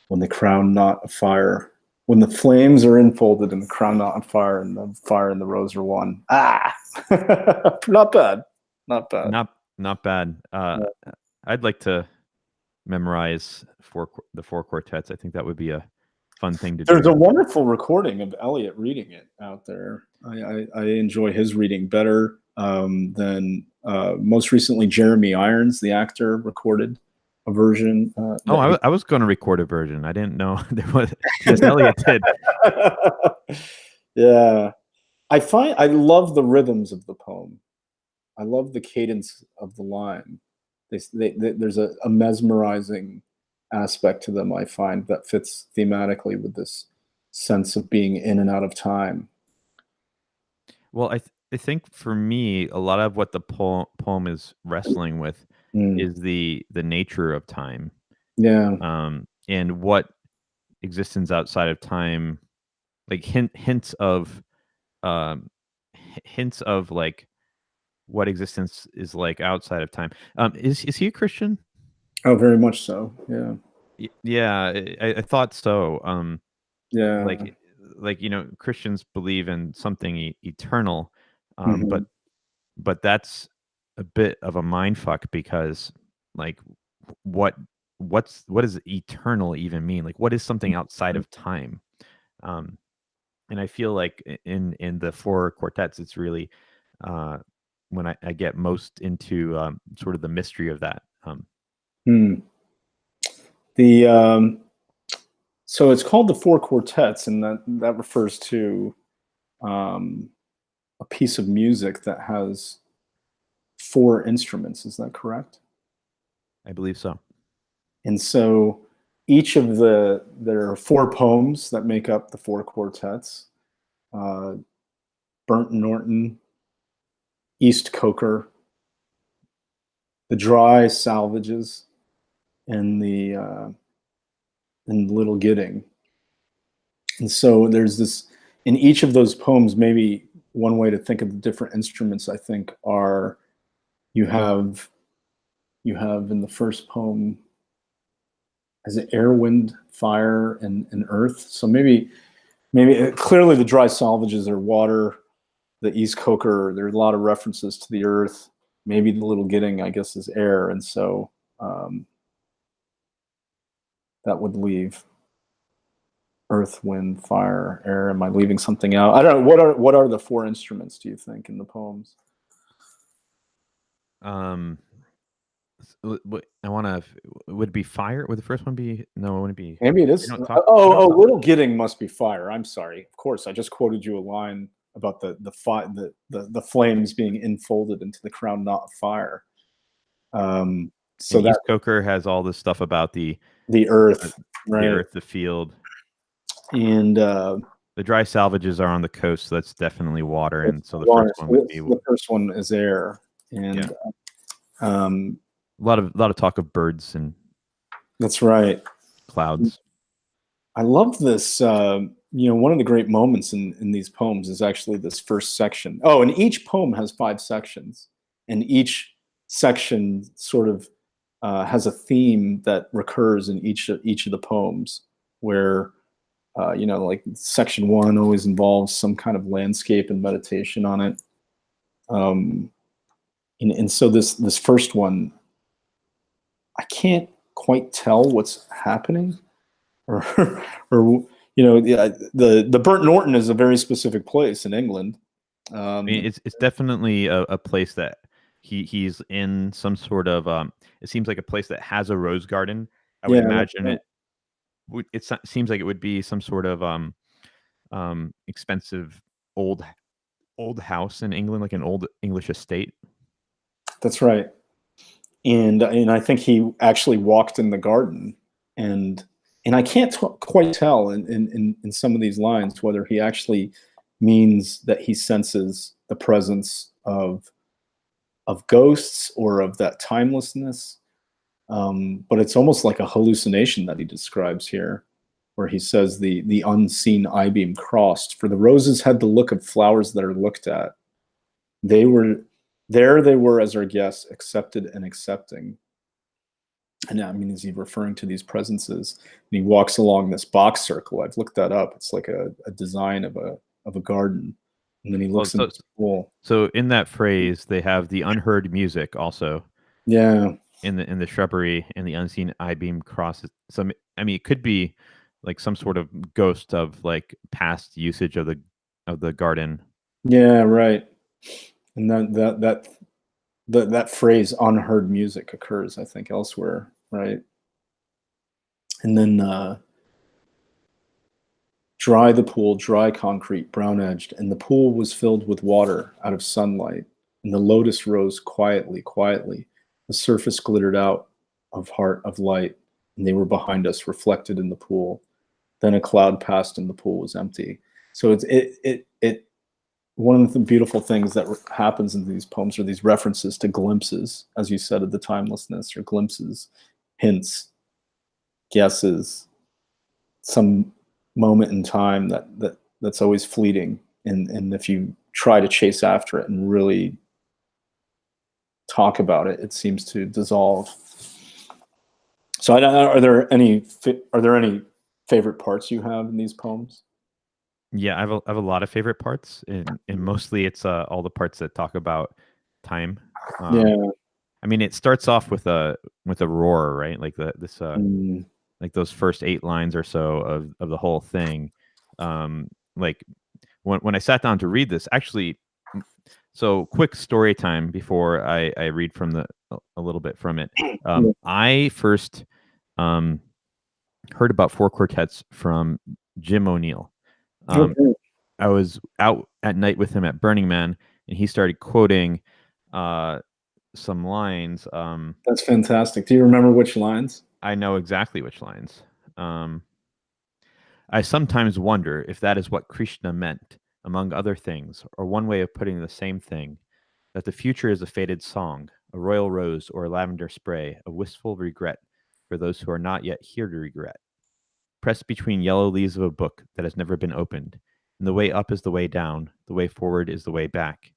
when the crown not afire, when the flames are enfolded and the crown not on fire, and the fire and the rose are one. Not bad. Not bad. Not bad. I'd like to memorize the four quartets. I think that would be a fun thing to do. There's a wonderful recording of Eliot reading it out there. I enjoy his reading better than most recently Jeremy Irons, the actor, recorded a version. I was going to record a version. I didn't know there was. Yes, Eliot did. Yeah, I love the rhythms of the poem. I love the cadence of the line. There's a mesmerizing aspect to them, I find, that fits thematically with this sense of being in and out of time. Well, I think for me, a lot of what the poem is wrestling with Mm. is the nature of time, Yeah. and what existence outside of time, like hints of hints of like what existence is like outside of time. Is he a Christian? Oh, very much so. Yeah. Yeah, I thought so. Yeah. Like Christians believe in something eternal, Mhm. but that's a bit of a mind fuck because like what what does eternal even mean? Like what is something outside of time? Um, and I feel like in the four quartets, it's really uh, when I get most into sort of the mystery of that. Hmm. The so it's called the Four Quartets, and that refers to um, a piece of music that has four instruments. Is that correct? I believe so. And so each of there are four poems that make up the four quartets: uh, Burnt Norton, East Coker, the Dry Salvages, and the Little Gidding. And so there's this in each of those poems. Maybe one way to think of the different instruments, I think, are you have in the first poem as an air, wind, fire, and earth. So maybe clearly the dry salvages are water. The East Coker, there are a lot of references to the earth. Maybe the Little Gidding, I guess, is air, and so um, that would leave earth, wind, fire, air. Am I leaving something out? I don't know. What are the four instruments, do you think, in the poems? Um, I want to. Would it be fire? Would the first one be? No, it wouldn't be. Maybe it They is. don't talk. They don't Oh, talk. Little Gidding must be fire. I'm sorry. Of course, I just quoted you a line about the flames being enfolded into the crown knot of fire. So And that East Coker has all this stuff about the uh, earth, the right? earth, the field. And The dry salvages are on the coast, so that's definitely water. it's And so the first water. one So would be the first one is air, yeah. and um, A lot of talk of birds and that's right. clouds. I love this. One of the great moments in these poems is actually this first section. Oh, and each poem has five sections, and each section sort of has a theme that recurs in each of the poems. Where like section one always involves some kind of landscape and meditation on it. Um, and so this first one, I can't quite tell what's happening, or or yeah, the Burnt Norton is a very specific place in England. I mean, it's definitely a place that he's in some sort of it seems like a place that has a rose garden. I would Yeah, that's imagine right. seems like it would be some sort of expensive old old house in England, like an old English estate. That's right. And I think he actually walked in the garden, and I can't quite tell in some of these lines whether he actually means that he senses the presence of ghosts or of that timelessness. But it's almost like a hallucination that he describes here, where he says the unseen I-beam crossed, for the roses had the look of flowers that are looked at. They were there, they were as our guests, accepted and accepting. And I mean, is he referring to these presences? And he walks along this box circle. I've looked that up. It's like a design of a garden. And then he Well, looks into this pool. so in that phrase, they have the unheard music also Yeah. in the shrubbery and the unseen I beam crosses. Some, I mean, it could be like some sort of ghost of like past usage of the garden. Yeah, right. And that phrase unheard music occurs, I think, elsewhere, right? And then dry the pool, dry concrete, brown edged, and the pool was filled with water out of sunlight, and the lotus rose quietly, quietly. The surface glittered out of heart of light. and they were behind us, reflected in the pool. Then a cloud passed, and the pool was empty. So it one of the beautiful things that happens in these poems are these references to glimpses, as you said, of the timelessness, or glimpses, hints, guesses, some moment in time that's always fleeting. And if you try to chase after it and really talk about it, it seems to dissolve. So are there any favorite parts you have in these poems? Yeah, I have a lot of favorite parts, and mostly it's all the parts that talk about time. Yeah. I mean, it starts off with a roar, right? Like Mm. like those first 8 lines or so of the whole thing. Like when I sat down to read this, actually, so quick story time before I read from a little bit from it. Yeah. I first heard about Four Quartets from Jim O'Neill. Okay. I was out at night with him at Burning Man, and he started quoting some lines. That's fantastic. Do you remember which lines? I know exactly which lines. I sometimes wonder if that is what Krishna meant, among other things, or one way of putting the same thing, that the future is a faded song, a royal rose or a lavender spray, a wistful regret for those who are not yet here to regret. Pressed between yellow leaves of a book that has never been opened, and the way up is the way down, the way forward is the way back.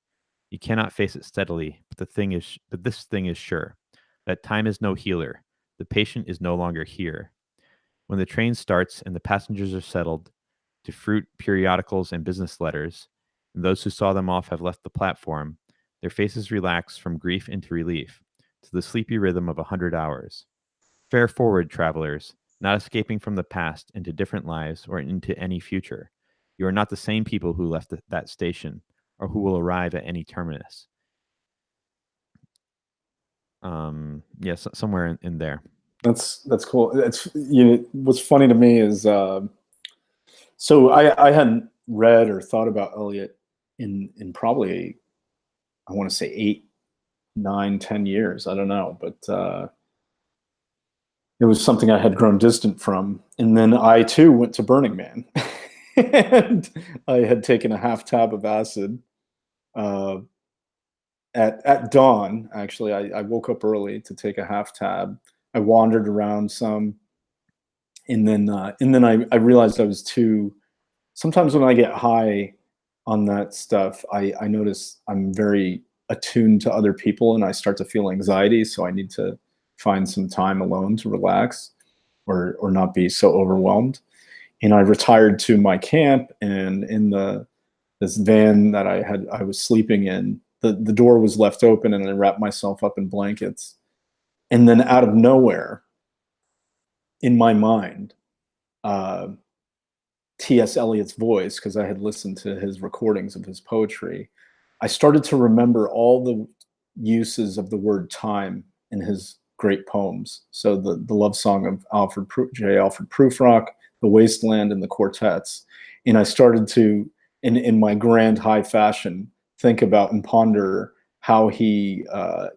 You cannot face it steadily, but this thing is sure, that time is no healer. The patient is no longer here. When the train starts and the passengers are settled to fruit, periodicals, and business letters, and those who saw them off have left the platform, their faces relax from grief into relief, to the sleepy rhythm of 100 hours. Fare forward, travelers, not escaping from the past into different lives or into any future. You are not the same people who left that station or who will arrive at any terminus. Yes, somewhere in there. That's cool. It's what's funny to me is so I hadn't read or thought about Eliot in probably, I want to say 8, 9, 10 years. I don't know, but it was something I had grown distant from. And then I too went to Burning Man, and I had taken a half tab of acid uh, at dawn. Actually, I woke up early to take a half tab. I wandered around some, and then I realized I was too. Sometimes when I get high on that stuff, I notice I'm very attuned to other people, and I start to feel anxiety. So I need to find some time alone to relax, or not be so overwhelmed. And I retired to my camp, and in this van that I was sleeping in, the door was left open, and I wrapped myself up in blankets. And then out of nowhere, in my mind, uh, T.S. Eliot's voice, because I had listened to his recordings of his poetry, I started to remember all the uses of the word time in his great poems. So the love song of Alfred Prufrock, The Wasteland, and the Quartets. And I started to, in my grand high fashion, think about and ponder how he,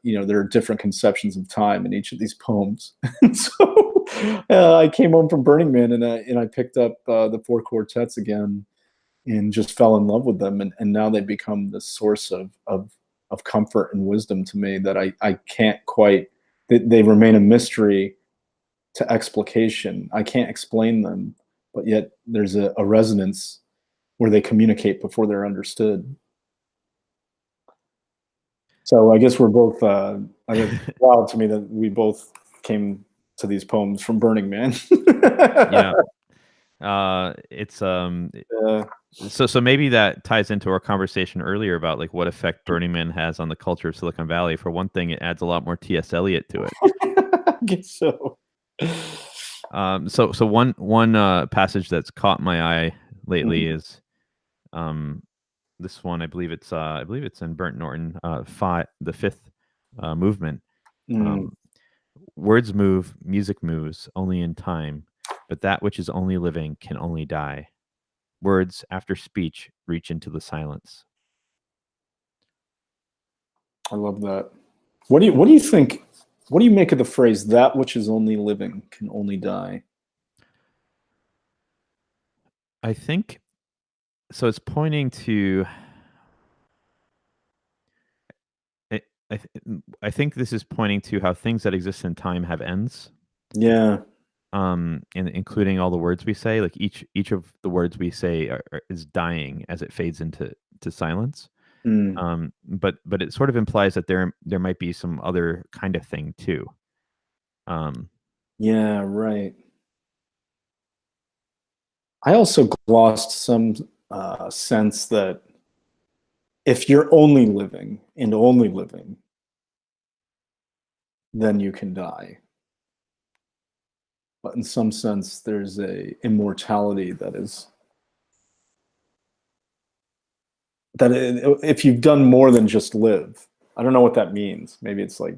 there are different conceptions of time in each of these poems. And so I came home from Burning Man, and I picked up the Four Quartets again, and just fell in love with them. And now they become the source of comfort and wisdom to me that I can't quite, they remain a mystery to explication. I can't explain them, but yet there's a resonance where they communicate before they're understood. So I guess we're both, I guess it's wild to me that we both came to these poems from Burning Man. Yeah. It's so maybe that ties into our conversation earlier about like what effect Burning Man has on the culture of Silicon Valley. For one thing, it adds a lot more T.S. Eliot to it. I guess so. So one passage that's caught my eye lately is this one. I believe it's in Burnt Norton, the fifth movement. Mm. Words move, music moves only in time, but that which is only living can only die. Words, after speech, reach into the silence. I love that. What do you think? What do you make of the phrase, that which is only living can only die? I think so. It's pointing to. I, I, I think this is pointing to how things that exist in time have ends. Yeah. And including all the words we say, like each of the words we say is dying as it fades into silence. Mm. But it sort of implies that there might be some other kind of thing too. Yeah, right. I also glossed some sense that if you're only living and only living, then you can die. But in some sense, there's a immortality that is that if you've done more than just live. I don't know what that means. Maybe it's like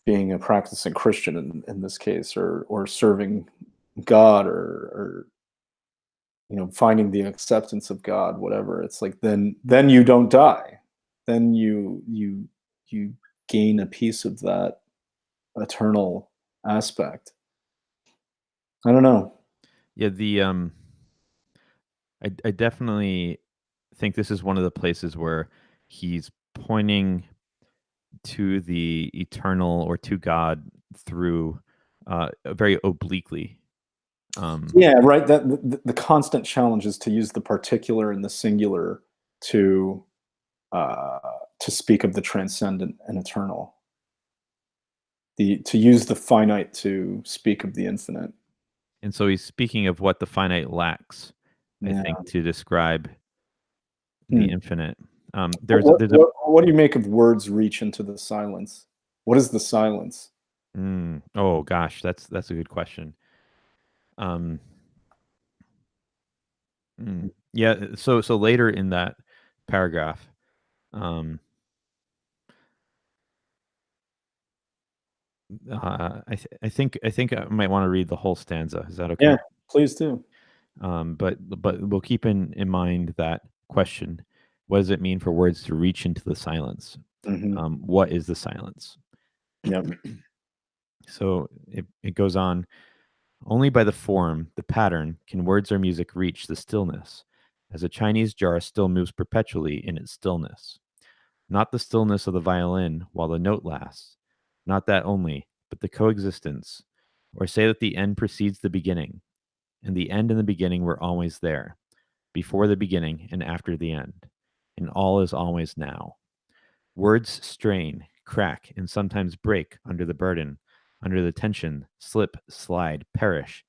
being a practicing Christian in this case, or serving God, or finding the acceptance of God, whatever. It's like then you don't die. Then you gain a piece of that eternal aspect. I don't know. Yeah, I definitely think this is one of the places where he's pointing to the eternal or to God through very obliquely. Yeah, right. That the constant challenge is to use the particular and the singular to uh, to speak of the transcendent and eternal. To use the finite to speak of the infinite. And so he's speaking of what the finite lacks, I Yeah. think, to describe the Hmm. infinite. What, There's a what what do you make of words reach into the silence? What is the silence? oh gosh, that's a good question. Um, yeah, so later in that paragraph, um, I think I might want to read the whole stanza. Is that okay? Yeah, please do. But we'll keep in mind that question. What does it mean for words to reach into the silence? Hmm. What is the silence? Yep. So it goes on. Only by the form, the pattern, can words or music reach the stillness, as a Chinese jar still moves perpetually in its stillness. Not the stillness of the violin while the note lasts, not that only, but the coexistence, or say that the end precedes the beginning, and the end and the beginning were always there, before the beginning and after the end, and all is always now. Words strain, crack, and sometimes break under the burden, under the tension, slip, slide, perish,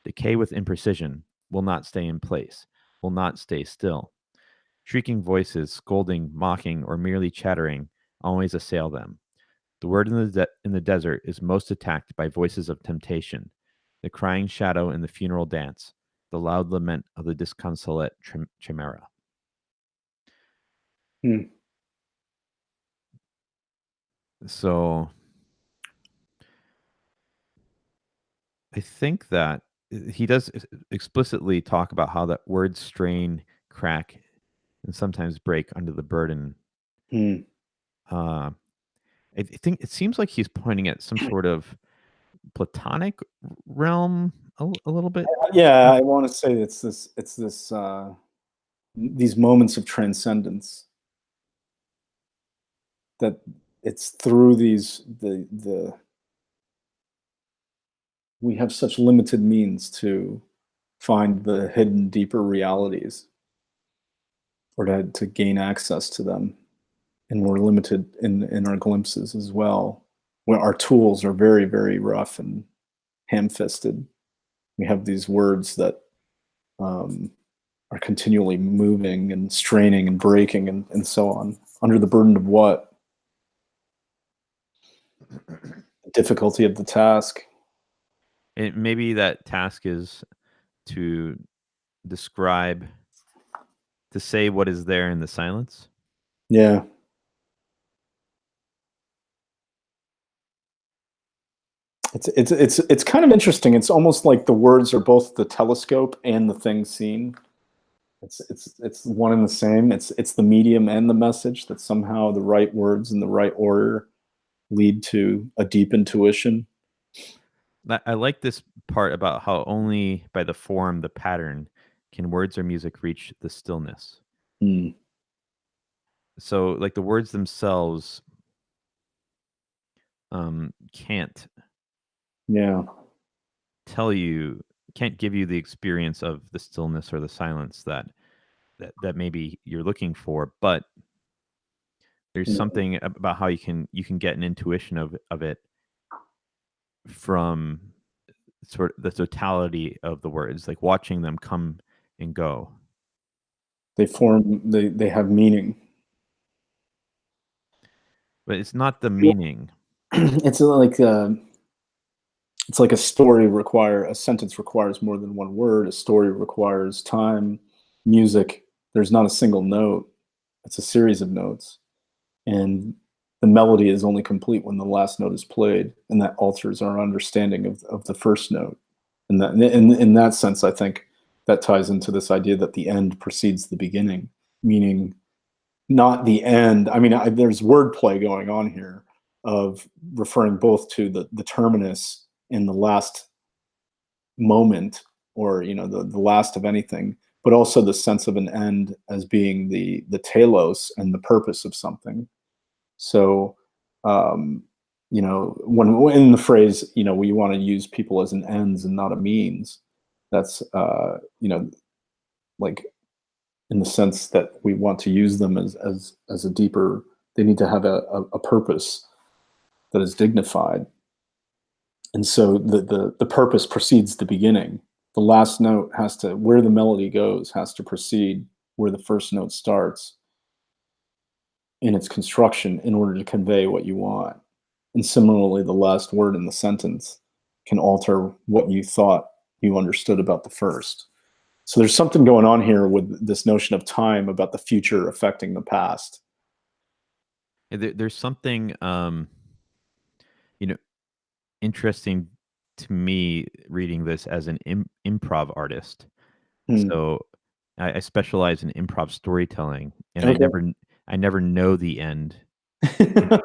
decay with imprecision, will not stay in place, will not stay still. Shrieking voices, scolding, mocking, or merely chattering, always assail them. The word in the desert is most attacked by voices of temptation, the crying shadow in the funeral dance, the loud lament of the disconsolate chimera. Hmm. So I think that he does explicitly talk about how that words strain, crack, and sometimes break under the burden. Hmm. Uh, I think it seems like he's pointing at some sort of platonic realm a little bit. Yeah, I want to say it's this these moments of transcendence, that it's through these the we have such limited means to find the hidden deeper realities, or to gain access to them, and we're limited in our glimpses as well, when our tools are very, very rough and ham-fisted. We have these words that um, are continually moving and straining and breaking, and so on, under the burden of what? The difficulty of the task. And maybe that task is to describe, to say what is there in the silence. Yeah. It's kind of interesting. It's almost like the words are both the telescope and the thing seen. It's one and the same. It's the medium and the message, that somehow the right words in the right order lead to a deep intuition. I like this part about how only by the form, the pattern, can words or music reach the stillness. Hmm. So, like the words themselves can't Yeah, can't give you the experience of the stillness or the silence that maybe you're looking for, but there's yeah. something about how you can get an intuition of it from sort of the totality of the words, like watching them come and go. They have meaning. But it's not the meaning. It's like a sentence requires more than one word. A story requires time. Music, there's not a single note. It's a series of notes. And the melody is only complete when the last note is played, and that alters our understanding of the first note. And that, in that sense, I think that ties into this idea that the end precedes the beginning, meaning not the end. I mean, there's wordplay going on here of referring both to the terminus in the last moment, or the last of anything, but also the sense of an end as being the telos and the purpose of something. So, when in the phrase, we want to use people as an ends and not a means, that's, like in the sense that we want to use them as a deeper, they need to have a purpose that is dignified. And so the purpose precedes the beginning. The last note where the melody goes has to precede where the first note starts in its construction in order to convey what you want. And similarly, the last word in the sentence can alter what you thought you understood about the first. So there's something going on here with this notion of time about the future affecting the past. There's something you know interesting to me reading this as an improv artist. Hmm. So I specialize in improv storytelling, and Okay. I never know the end Yeah.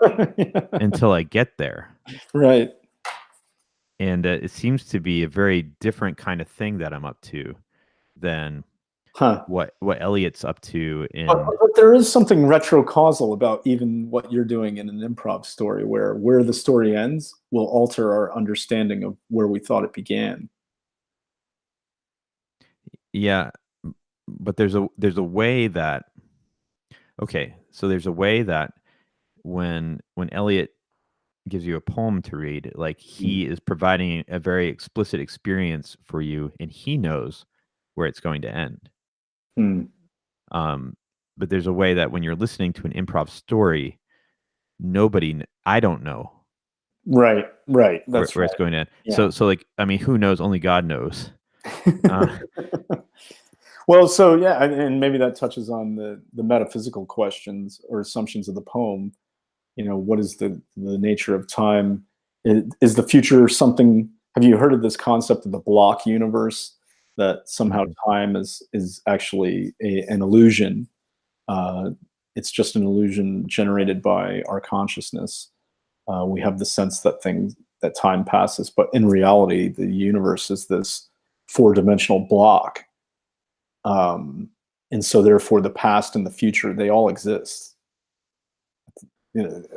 until I get there. Right. And it seems to be a very different kind of thing that I'm up to than Huh. what Eliot's up to But, in. but there is something retrocausal about even what you're doing in an improv story, where the story ends will alter our understanding of where we thought it began. Yeah, but there's a way that okay, so there's a way that when Eliot gives you a poem to read, like Hmm. he is providing a very explicit experience for you, and he knows where it's going to end. Hmm. Um, but there's a way that when you're listening to an improv story, I don't know Right. Right. That's where it's right. going to end. Yeah. So like, I mean, who knows? Only God knows. Uh, Well, so yeah, and maybe that touches on the metaphysical questions or assumptions of the poem. What is the nature of time? Is the future something? Have you heard of this concept of the block universe? That somehow mhm. time is actually an illusion. Uh, it's just an illusion generated by our consciousness. We have the sense that time passes, but in reality, the universe is this four-dimensional block, and so therefore the past and the future, they all exist.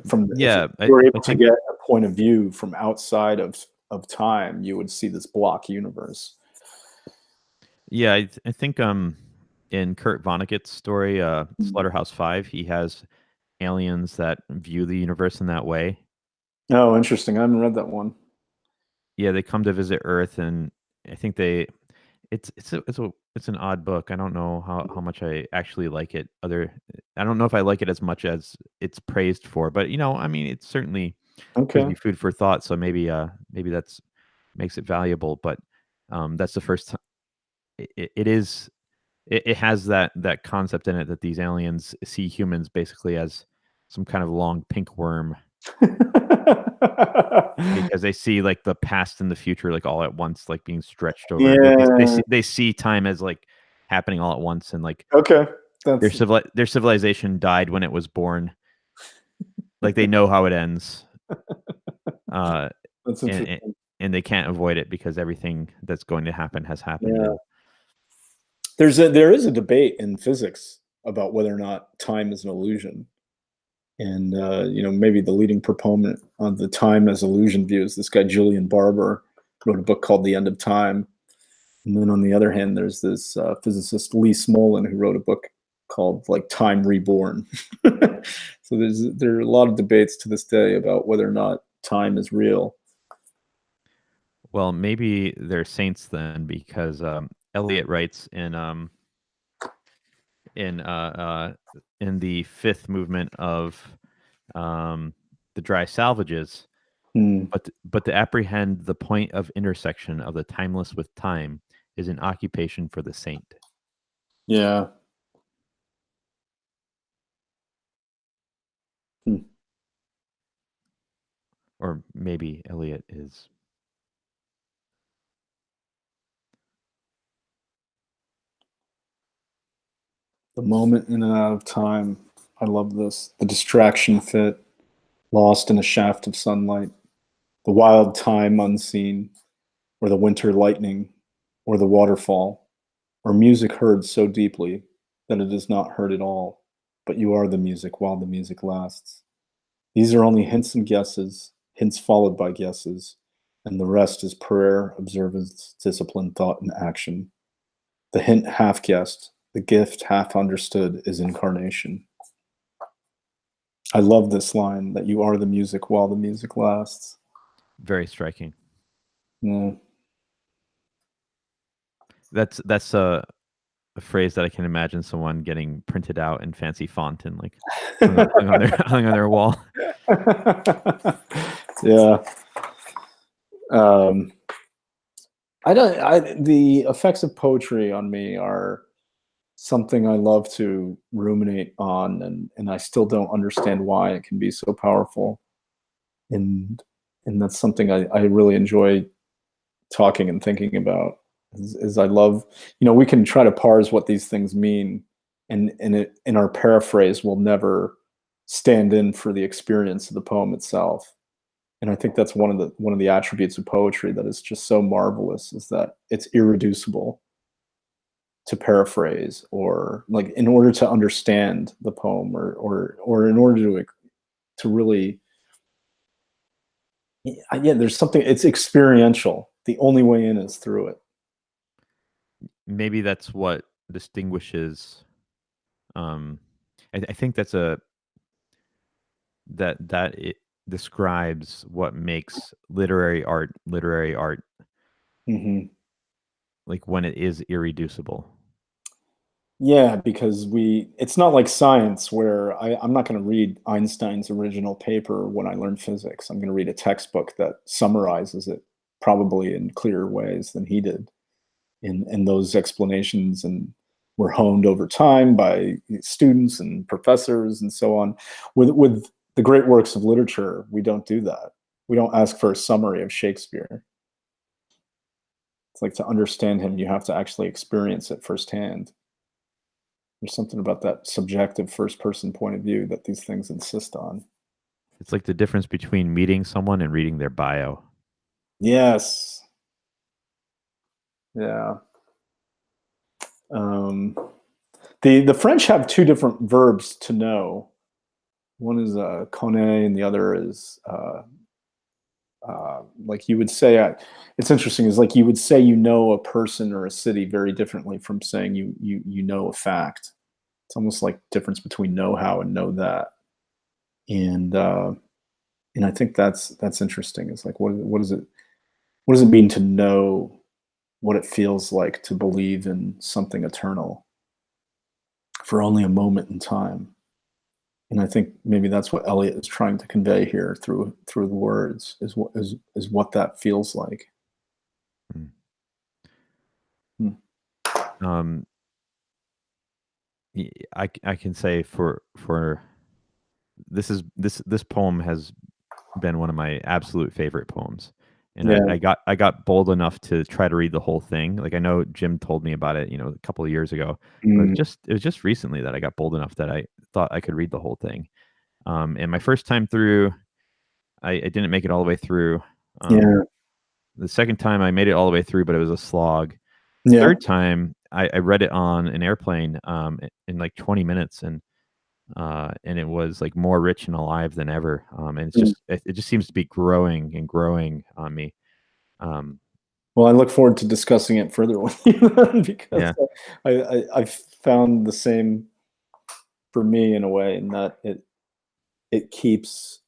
From if Yeah, you were I able to think get a point of view from outside of time, you would see this block universe. yeah, I think in Kurt Vonnegut's story, Slaughterhouse-Five, he has aliens that view the universe in that way. Oh, interesting. I haven't read that one. Yeah, they come to visit Earth, and I think it's an odd book. I don't know how much I actually like it. I don't know if I like it as much as it's praised for, but I mean, it certainly gives Okay. me food for thought. So maybe that's makes it valuable. But that's the first time it has that concept in it that these aliens see humans basically as some kind of long pink worm because they see like the past and the future like all at once, like being stretched over. Yeah. They see time as like happening all at once, and like Okay. That's their civilization died when it was born. Like they know how it ends. uh, That's and, and interesting. and they can't avoid it because everything that's going to happen has happened. Yeah. And There is a debate in physics about whether or not time is an illusion. And maybe the leading proponent of the time as illusion view is this guy Julian Barber, wrote a book called The End of Time. And then on the other hand, there's this physicist Lee Smolin who wrote a book called like Time Reborn. So there are a lot of debates to this day about whether or not time is real. well, maybe they're saints then, because Eliot writes in uh, in the fifth movement of um, the Dry Salvages. Hmm. But to apprehend the point of intersection of the timeless with time is an occupation for the saint. Yeah. Hmm. Or maybe Eliot is. The moment in and out of time. I love this. The distraction fit, lost in a shaft of sunlight, the wild time unseen, or the winter lightning, or the waterfall, or music heard so deeply that it is not heard at all, but you are the music while the music lasts. These are only hints and guesses, hints followed by guesses, and the rest is prayer, observance, discipline, thought, and action. The hint half guessed, the gift half understood is incarnation. I love this line that you are the music while the music lasts. Very striking. Yeah. That's a phrase that I can imagine someone getting printed out in fancy font and like hung on their hung on their wall. Yeah. Um, the effects of poetry on me are something I love to ruminate on, and I still don't understand why it can be so powerful. And that's something I really enjoy talking and thinking about. Is I love, we can try to parse what these things mean, and in our paraphrase will never stand in for the experience of the poem itself. And I think that's one of the attributes of poetry that is just so marvelous, is that it's irreducible to paraphrase, or like in order to understand the poem, or in order to really, yeah, there's something, it's experiential. The only way in is through it. Maybe that's what distinguishes. Um, I think that's that it describes what makes literary art, Hmm. like when it is irreducible. Yeah, because it's not like science where I'm not going to read Einstein's original paper when I learn physics. I'm going to read a textbook that summarizes it probably in clearer ways than he did. And those explanations and were honed over time by students and professors and so on. With the great works of literature, we don't do that. We don't ask for a summary of Shakespeare. It's like, to understand him, you have to actually experience it firsthand. There's something about that subjective first person point of view that these things insist on. It's like the difference between meeting someone and reading their bio. Yes. Yeah. Um, the French have two different verbs to know. One is connaît, and the other is like you would say. It's interesting. Is like you would say you know a person or a city very differently from saying you know a fact. It's almost like difference between know how and know that. And I think that's interesting. It's like, what does it mean to know what it feels like to believe in something eternal for only a moment in time? And I think maybe that's what Eliot is trying to convey here through the words, is what that feels like. Mm. Hmm. Um, I can say for this poem has been one of my absolute favorite poems. And Yeah. I got bold enough to try to read the whole thing. Like I know Jim told me about it, a couple of years ago, but Mm. it was just recently that I got bold enough that I thought I could read the whole thing. And my first time through, I didn't make it all the way through. Yeah. The second time I made it all the way through, but it was a slog. Yeah. Third time I read it on an airplane in like 20 minutes, and it was like more rich and alive than ever. And it's just it just seems to be growing and growing on me. Well, I look forward to discussing it further with you because Yeah. I've found the same for me in a way, in that it keeps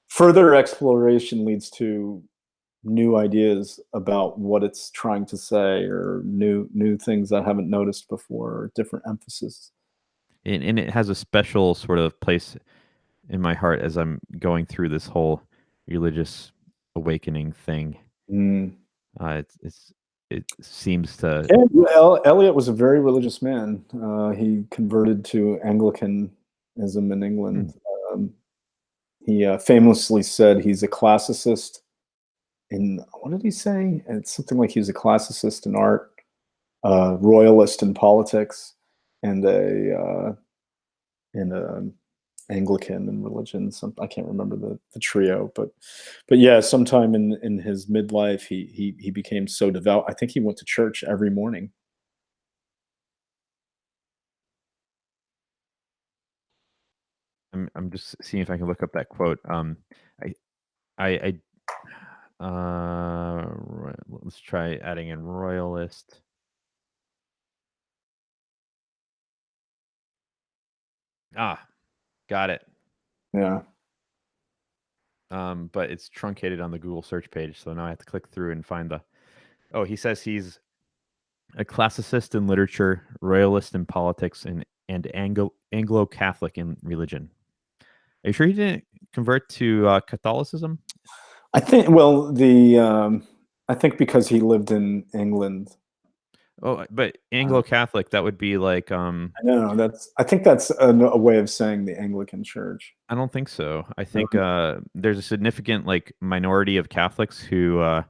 further exploration leads to new ideas about what it's trying to say, or new things I haven't noticed before, or different emphasis. And it has a special sort of place in my heart as I'm going through this whole religious awakening thing. Mm. It seems to. Yeah, Eliot was a very religious man. He converted to Anglicanism in England. Um, he famously said he's a classicist in, what did he say? It's something like he was a classicist in art, royalist in politics, and a Anglican in religion. I can't remember the trio, but yeah, sometime in his midlife, he became so devout. I think he went to church every morning. I'm just seeing if I can look up that quote. I I let's try adding in royalist. Ah, got it. Yeah. But it's truncated on the Google search page, so now I have to click through and find the. Oh, he says he's a classicist in literature, royalist in politics, and Anglo-Catholic in religion. Are you sure he didn't convert to Catholicism? I think, well, I think because he lived in England. Oh, but Uh, Anglo-Catholic, that would be like no, I think that's a way of saying the Anglican Church. I don't think so. I think Um, there's a significant like minority of Catholics who are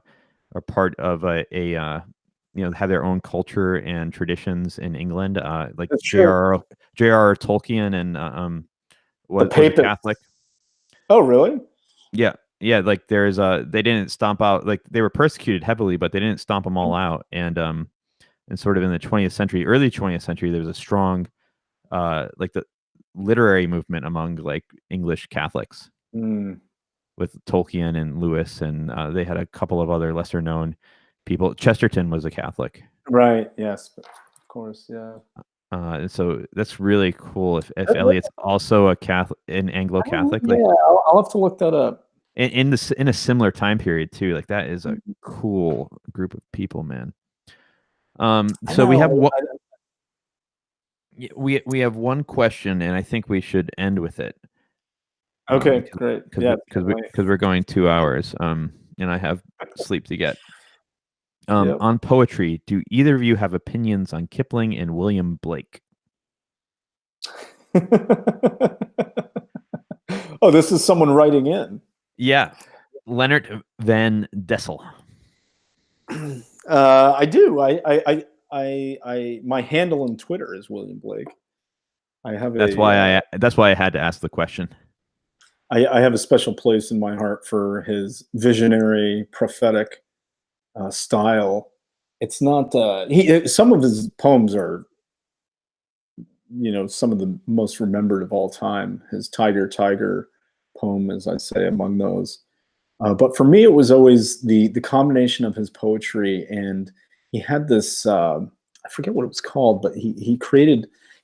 part of have their own culture and traditions in England. Like that's true. J.R.R. Tolkien and The was a Catholic. Papists. Oh, really? Yeah, yeah. Like there's they didn't stomp out, like they were persecuted heavily, but they didn't stomp them all out. And sort of in the 20th century, early 20th century, there was a strong like the literary movement among like English Catholics Mm, with Tolkien and Lewis, and they had a couple of other lesser known people. Chesterton was a Catholic. right. Yes. Of course. Yeah. And so that's really cool. If Eliot's also a Catholic, an Anglo Catholic, Yeah. like I'll have to look that up. in a similar time period too, like that is a Mhm. cool group of people, man. I So we have know. what we have one question, and I think we should end with it. Okay. Because Great. because Yeah. because Can't we wait. because we're going 2 hours. And I have sleep to get. Yep. On poetry, do either of you have opinions on Kipling and William Blake? Oh, this is someone writing in. Yeah, Leonard Van Dessel. I do. My handle on Twitter is William Blake. I have That's why I had to ask the question. I have a special place in my heart for his visionary, prophetic style. It's not some of his poems are, some of the most remembered of all time. His Tiger Tiger poem, as I say, among those. But for me, it was always the combination of his poetry, and he had this, I forget what it was called, but he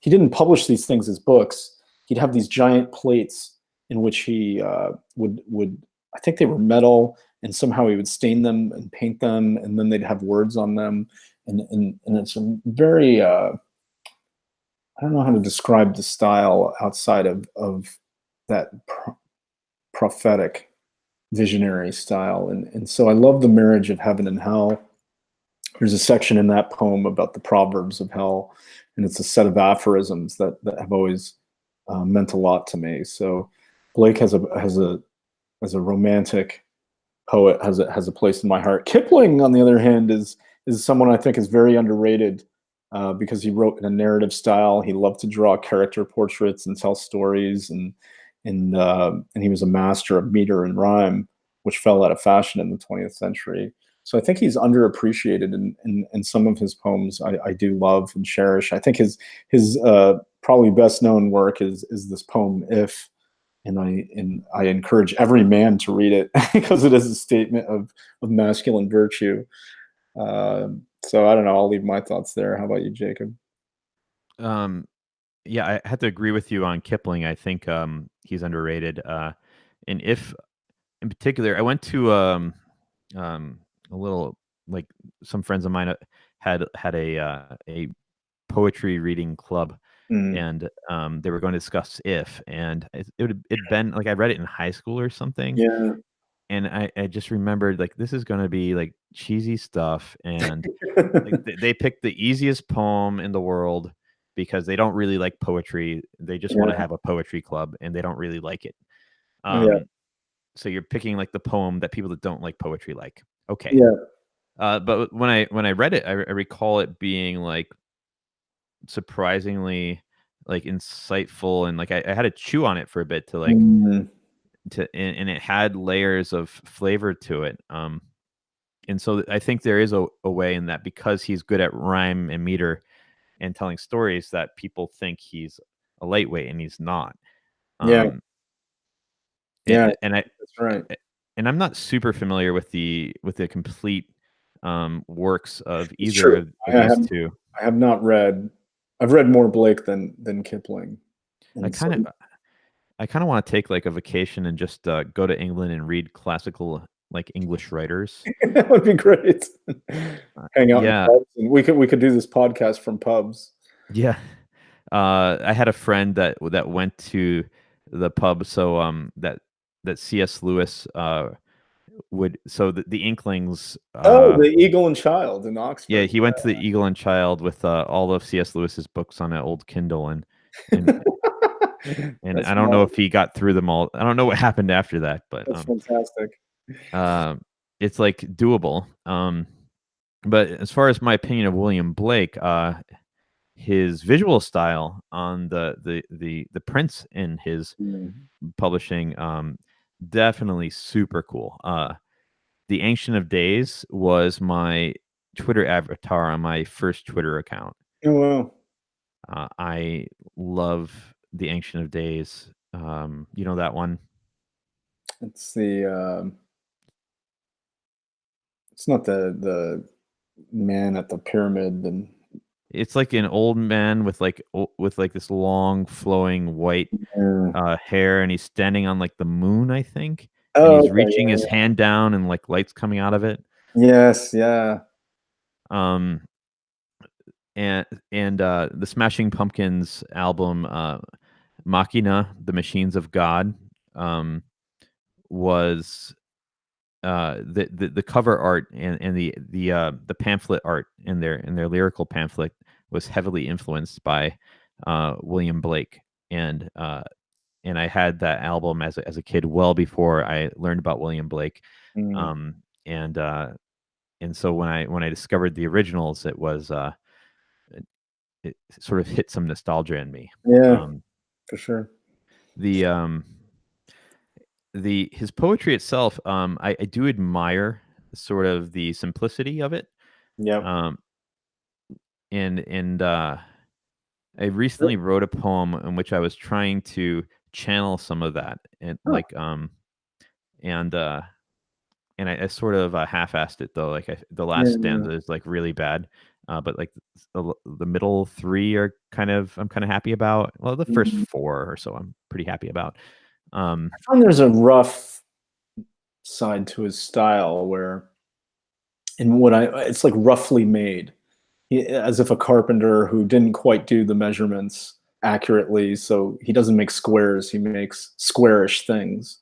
didn't publish these things as books. He'd have these giant plates in which he would, I think they were metal, and somehow he would stain them and paint them, and then they'd have words on them, and it's a very I don't know how to describe the style outside of that prophetic visionary style. And so I love the marriage of heaven and hell. There's a section in that poem about the proverbs of hell, and it's a set of aphorisms that have always meant a lot to me. So Blake has a romantic poet, has a place in my heart. Kipling, on the other hand, is someone I think is very underrated, because he wrote in a narrative style. He loved to draw character portraits and tell stories, and and he was a master of meter and rhyme, which fell out of fashion in the 20th century. So I think he's underappreciated in some of his poems. I do love and cherish. I think his probably best known work is this poem "If," and I encourage every man to read it because it is a statement of masculine virtue. So I don't know. I'll leave my thoughts there. How about you, Jacob? Um, yeah, I have to agree with you on Kipling. I think he's underrated. And if in particular, I went to um, a little like some friends of mine had a poetry reading club, Mm, and they were going to discuss If, and it'd been like I read it in high school or something, yeah. and I just remembered like this is gonna be like cheesy stuff, and like they picked the easiest poem in the world because they don't really like poetry. They just want to Yeah. have a poetry club, and they don't really like it. Yeah. Um, so you're picking like the poem that people that don't like poetry like. Okay. Yeah. But when I read it, I recall it being like surprisingly like insightful, and like I had to chew on it for a bit to like Mm, and it had layers of flavor to it. And so I think there is a way in that because he's good at rhyme and meter and telling stories that people think he's a lightweight and he's not. yeah. Um, Yeah. and I That's right. and I'm not super familiar with the complete works of It's either true. of I these have two. I have not read. I've read more Blake than Kipling, I and kind so of I kind of want to take like a vacation and just go to England and read classical like English writers. that would be great. Hang out in Yeah, pubs, and we could do this podcast from pubs. yeah. I had a friend that went to the pub, so that C.S. Lewis would so the Inklings Oh, the Eagle and Child in yeah, Oxford. he went to the Eagle and Child with all of C.S. Lewis's books on an old Kindle, and and That's I don't know marvelous. if he got through them all. I don't know what happened after that, but That's fantastic. um it's like doable. But as far as my opinion of William Blake, his visual style on the prints in his Mm. publishing, definitely super cool. The Ancient of Days was my Twitter avatar on my first Twitter account. Oh wow, I love The Ancient of Days. You know that one? it's the it's not the man at the pyramid and It's like an old man with with like this long flowing white yeah. hair, and he's standing on like the moon, I think, and Oh, he's okay, reaching his yeah, hand down and like lights coming out of it. yeah. Yes, yeah. Um, and the Smashing Pumpkins album, Machina, The Machines of God, was the cover art and the pamphlet art in their lyrical pamphlet was heavily influenced by William Blake, and I had that album as a kid well before I learned about William Blake, Mm, um, and uh, and so when I discovered the originals, it, it sort of hit some nostalgia in me. yeah, Um, for sure. the his poetry itself, I do admire sort of the simplicity of it. Yep. Um, and I recently wrote a poem in which I was trying to channel some of that, and Huh. and uh, I sort of half-assed it though. Like the last Yeah, stanza is like really bad, but like the middle three are I'm kind of happy about. Well, the first mhm. four or so I'm pretty happy about. Um, I find there's a rough side to his style where in what I it's like roughly made. As if a carpenter who didn't quite do the measurements accurately, so he doesn't make squares, he makes squarish things.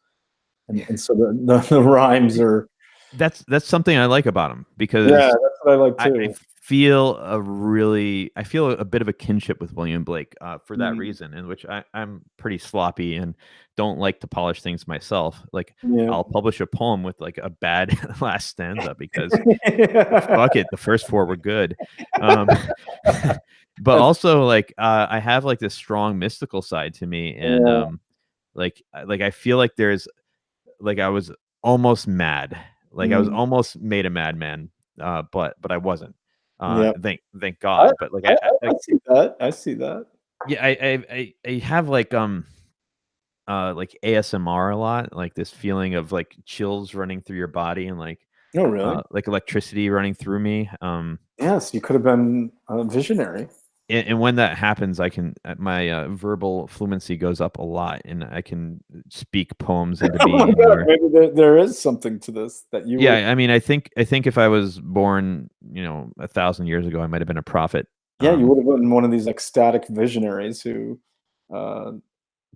And so the rhymes are that's something I like about him yeah, because that's what I like I too. feel a bit of a kinship with William Blake, for that Mm, reason, in which I'm pretty sloppy and don't like to polish things myself. Like, yeah. I'll publish a poem with, like, a bad last stanza because fuck it, the first 4 were good. Um, but That's also, like, I have, like, this strong mystical side to me, and, yeah. Like I feel like there's like I was almost mad. Like I was Mm, almost made a madman, but I wasn't. yeah. Thank I, God. But like I see that. I see that. yeah, I have like ASMR a lot, like this feeling of like chills running through your body and Oh, really? like electricity running through me. Yes, you could have been a visionary. And when that happens, I can my verbal fluency goes up a lot, and I can speak poems into Oh my being. God, Or maybe there is something to this that you were. yeah, I mean, I think if I was born, 1,000 years ago, I might have been a prophet. Yeah, you would have been one of these ecstatic visionaries who uh,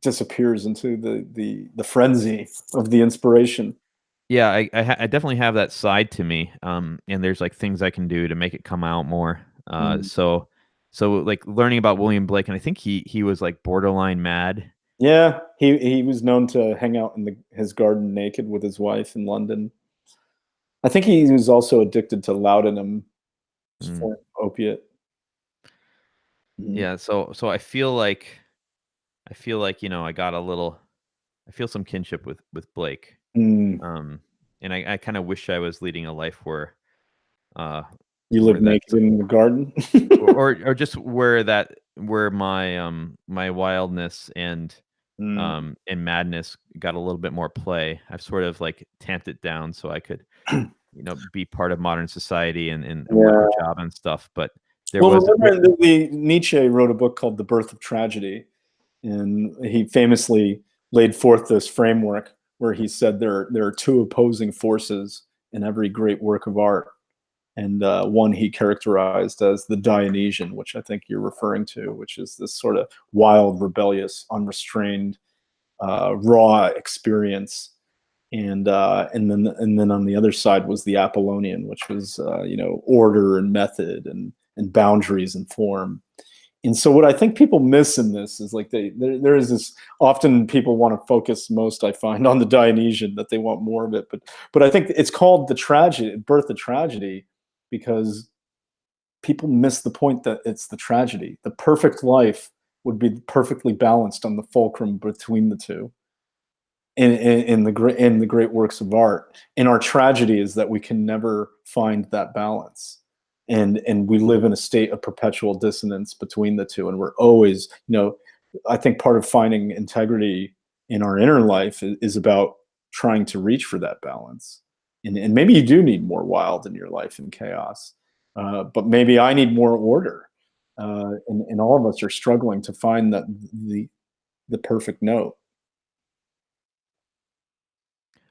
disappears into the frenzy of the inspiration. Yeah, I definitely have that side to me, and there's like things I can do to make it come out more. Mm. So like learning about William Blake, and I think he was like borderline mad. Yeah, he was known to hang out in his garden naked with his wife in London. I think he was also addicted to laudanum, Mm. form of opiate. Mhm. Yeah, so I feel like I feel some kinship with Blake. Mm. Um, and I kind of wish I was leading a life uh You where live naked that's in the garden. or just where my wildness Mm. and madness got a little bit more play. I've sort of like tamped it down so I could, be part of modern society and work a Yeah. job and stuff. But there Well, was remember the Nietzsche wrote a book called The Birth of Tragedy, and he famously laid forth this framework where he said there are two opposing forces in every great work of art, and one he characterized as the Dionysian, which I think you're referring to, which is this sort of wild, rebellious, unrestrained, raw experience, and then on the other side was the Apollonian, which was order and method and boundaries and form. And so what I think people miss in this is like there is this, often people want to focus most, I find, on the Dionysian, that they want more of it, but I think it's called the tragedy, birth of tragedy, because people miss the point that it's the tragedy. The perfect life would be perfectly balanced on the fulcrum between the two in the great works of art. And our tragedy is that we can never find that balance, and we live in a state of perpetual dissonance between the two, and we're always, I think part of finding integrity in our inner life is about trying to reach for that balance. And maybe you do need more wild in your life and chaos, but maybe I need more order, and all of us are struggling to find the perfect note.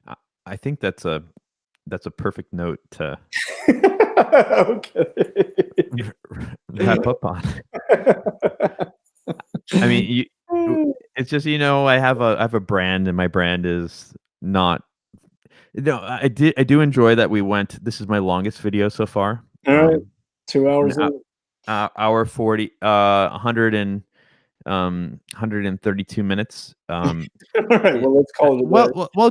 I I think that's a perfect note to Okay. wrap up on. I mean, it's just I have a brand, and my brand is not. No, I do enjoy that we went. This is my longest video so far. All right, An 2 hours in. hour 40, 132 minutes. All right, It, well, let's call it a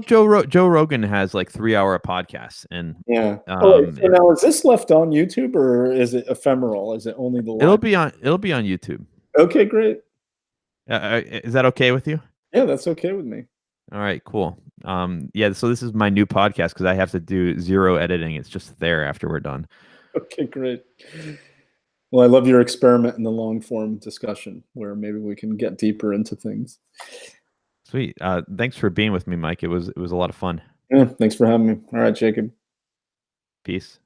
day. Joe Rogan has like 3 hour podcasts, and Yeah. Oh, wait, so it, now is this left on YouTube or is it ephemeral? Is it only the it'll live? be on it'll be on YouTube. Okay, great. Is that okay with you? Yeah, that's okay with me. All right, cool. Yeah, so this is my new podcast because I have to do zero editing. It's just there after we're done. Okay, great. Well, I love your experiment in the long form discussion where maybe we can get deeper into things. Sweet. Thanks for being with me, Mike. It was a lot of fun. Yeah, thanks for having me. All right, Jacob. Peace.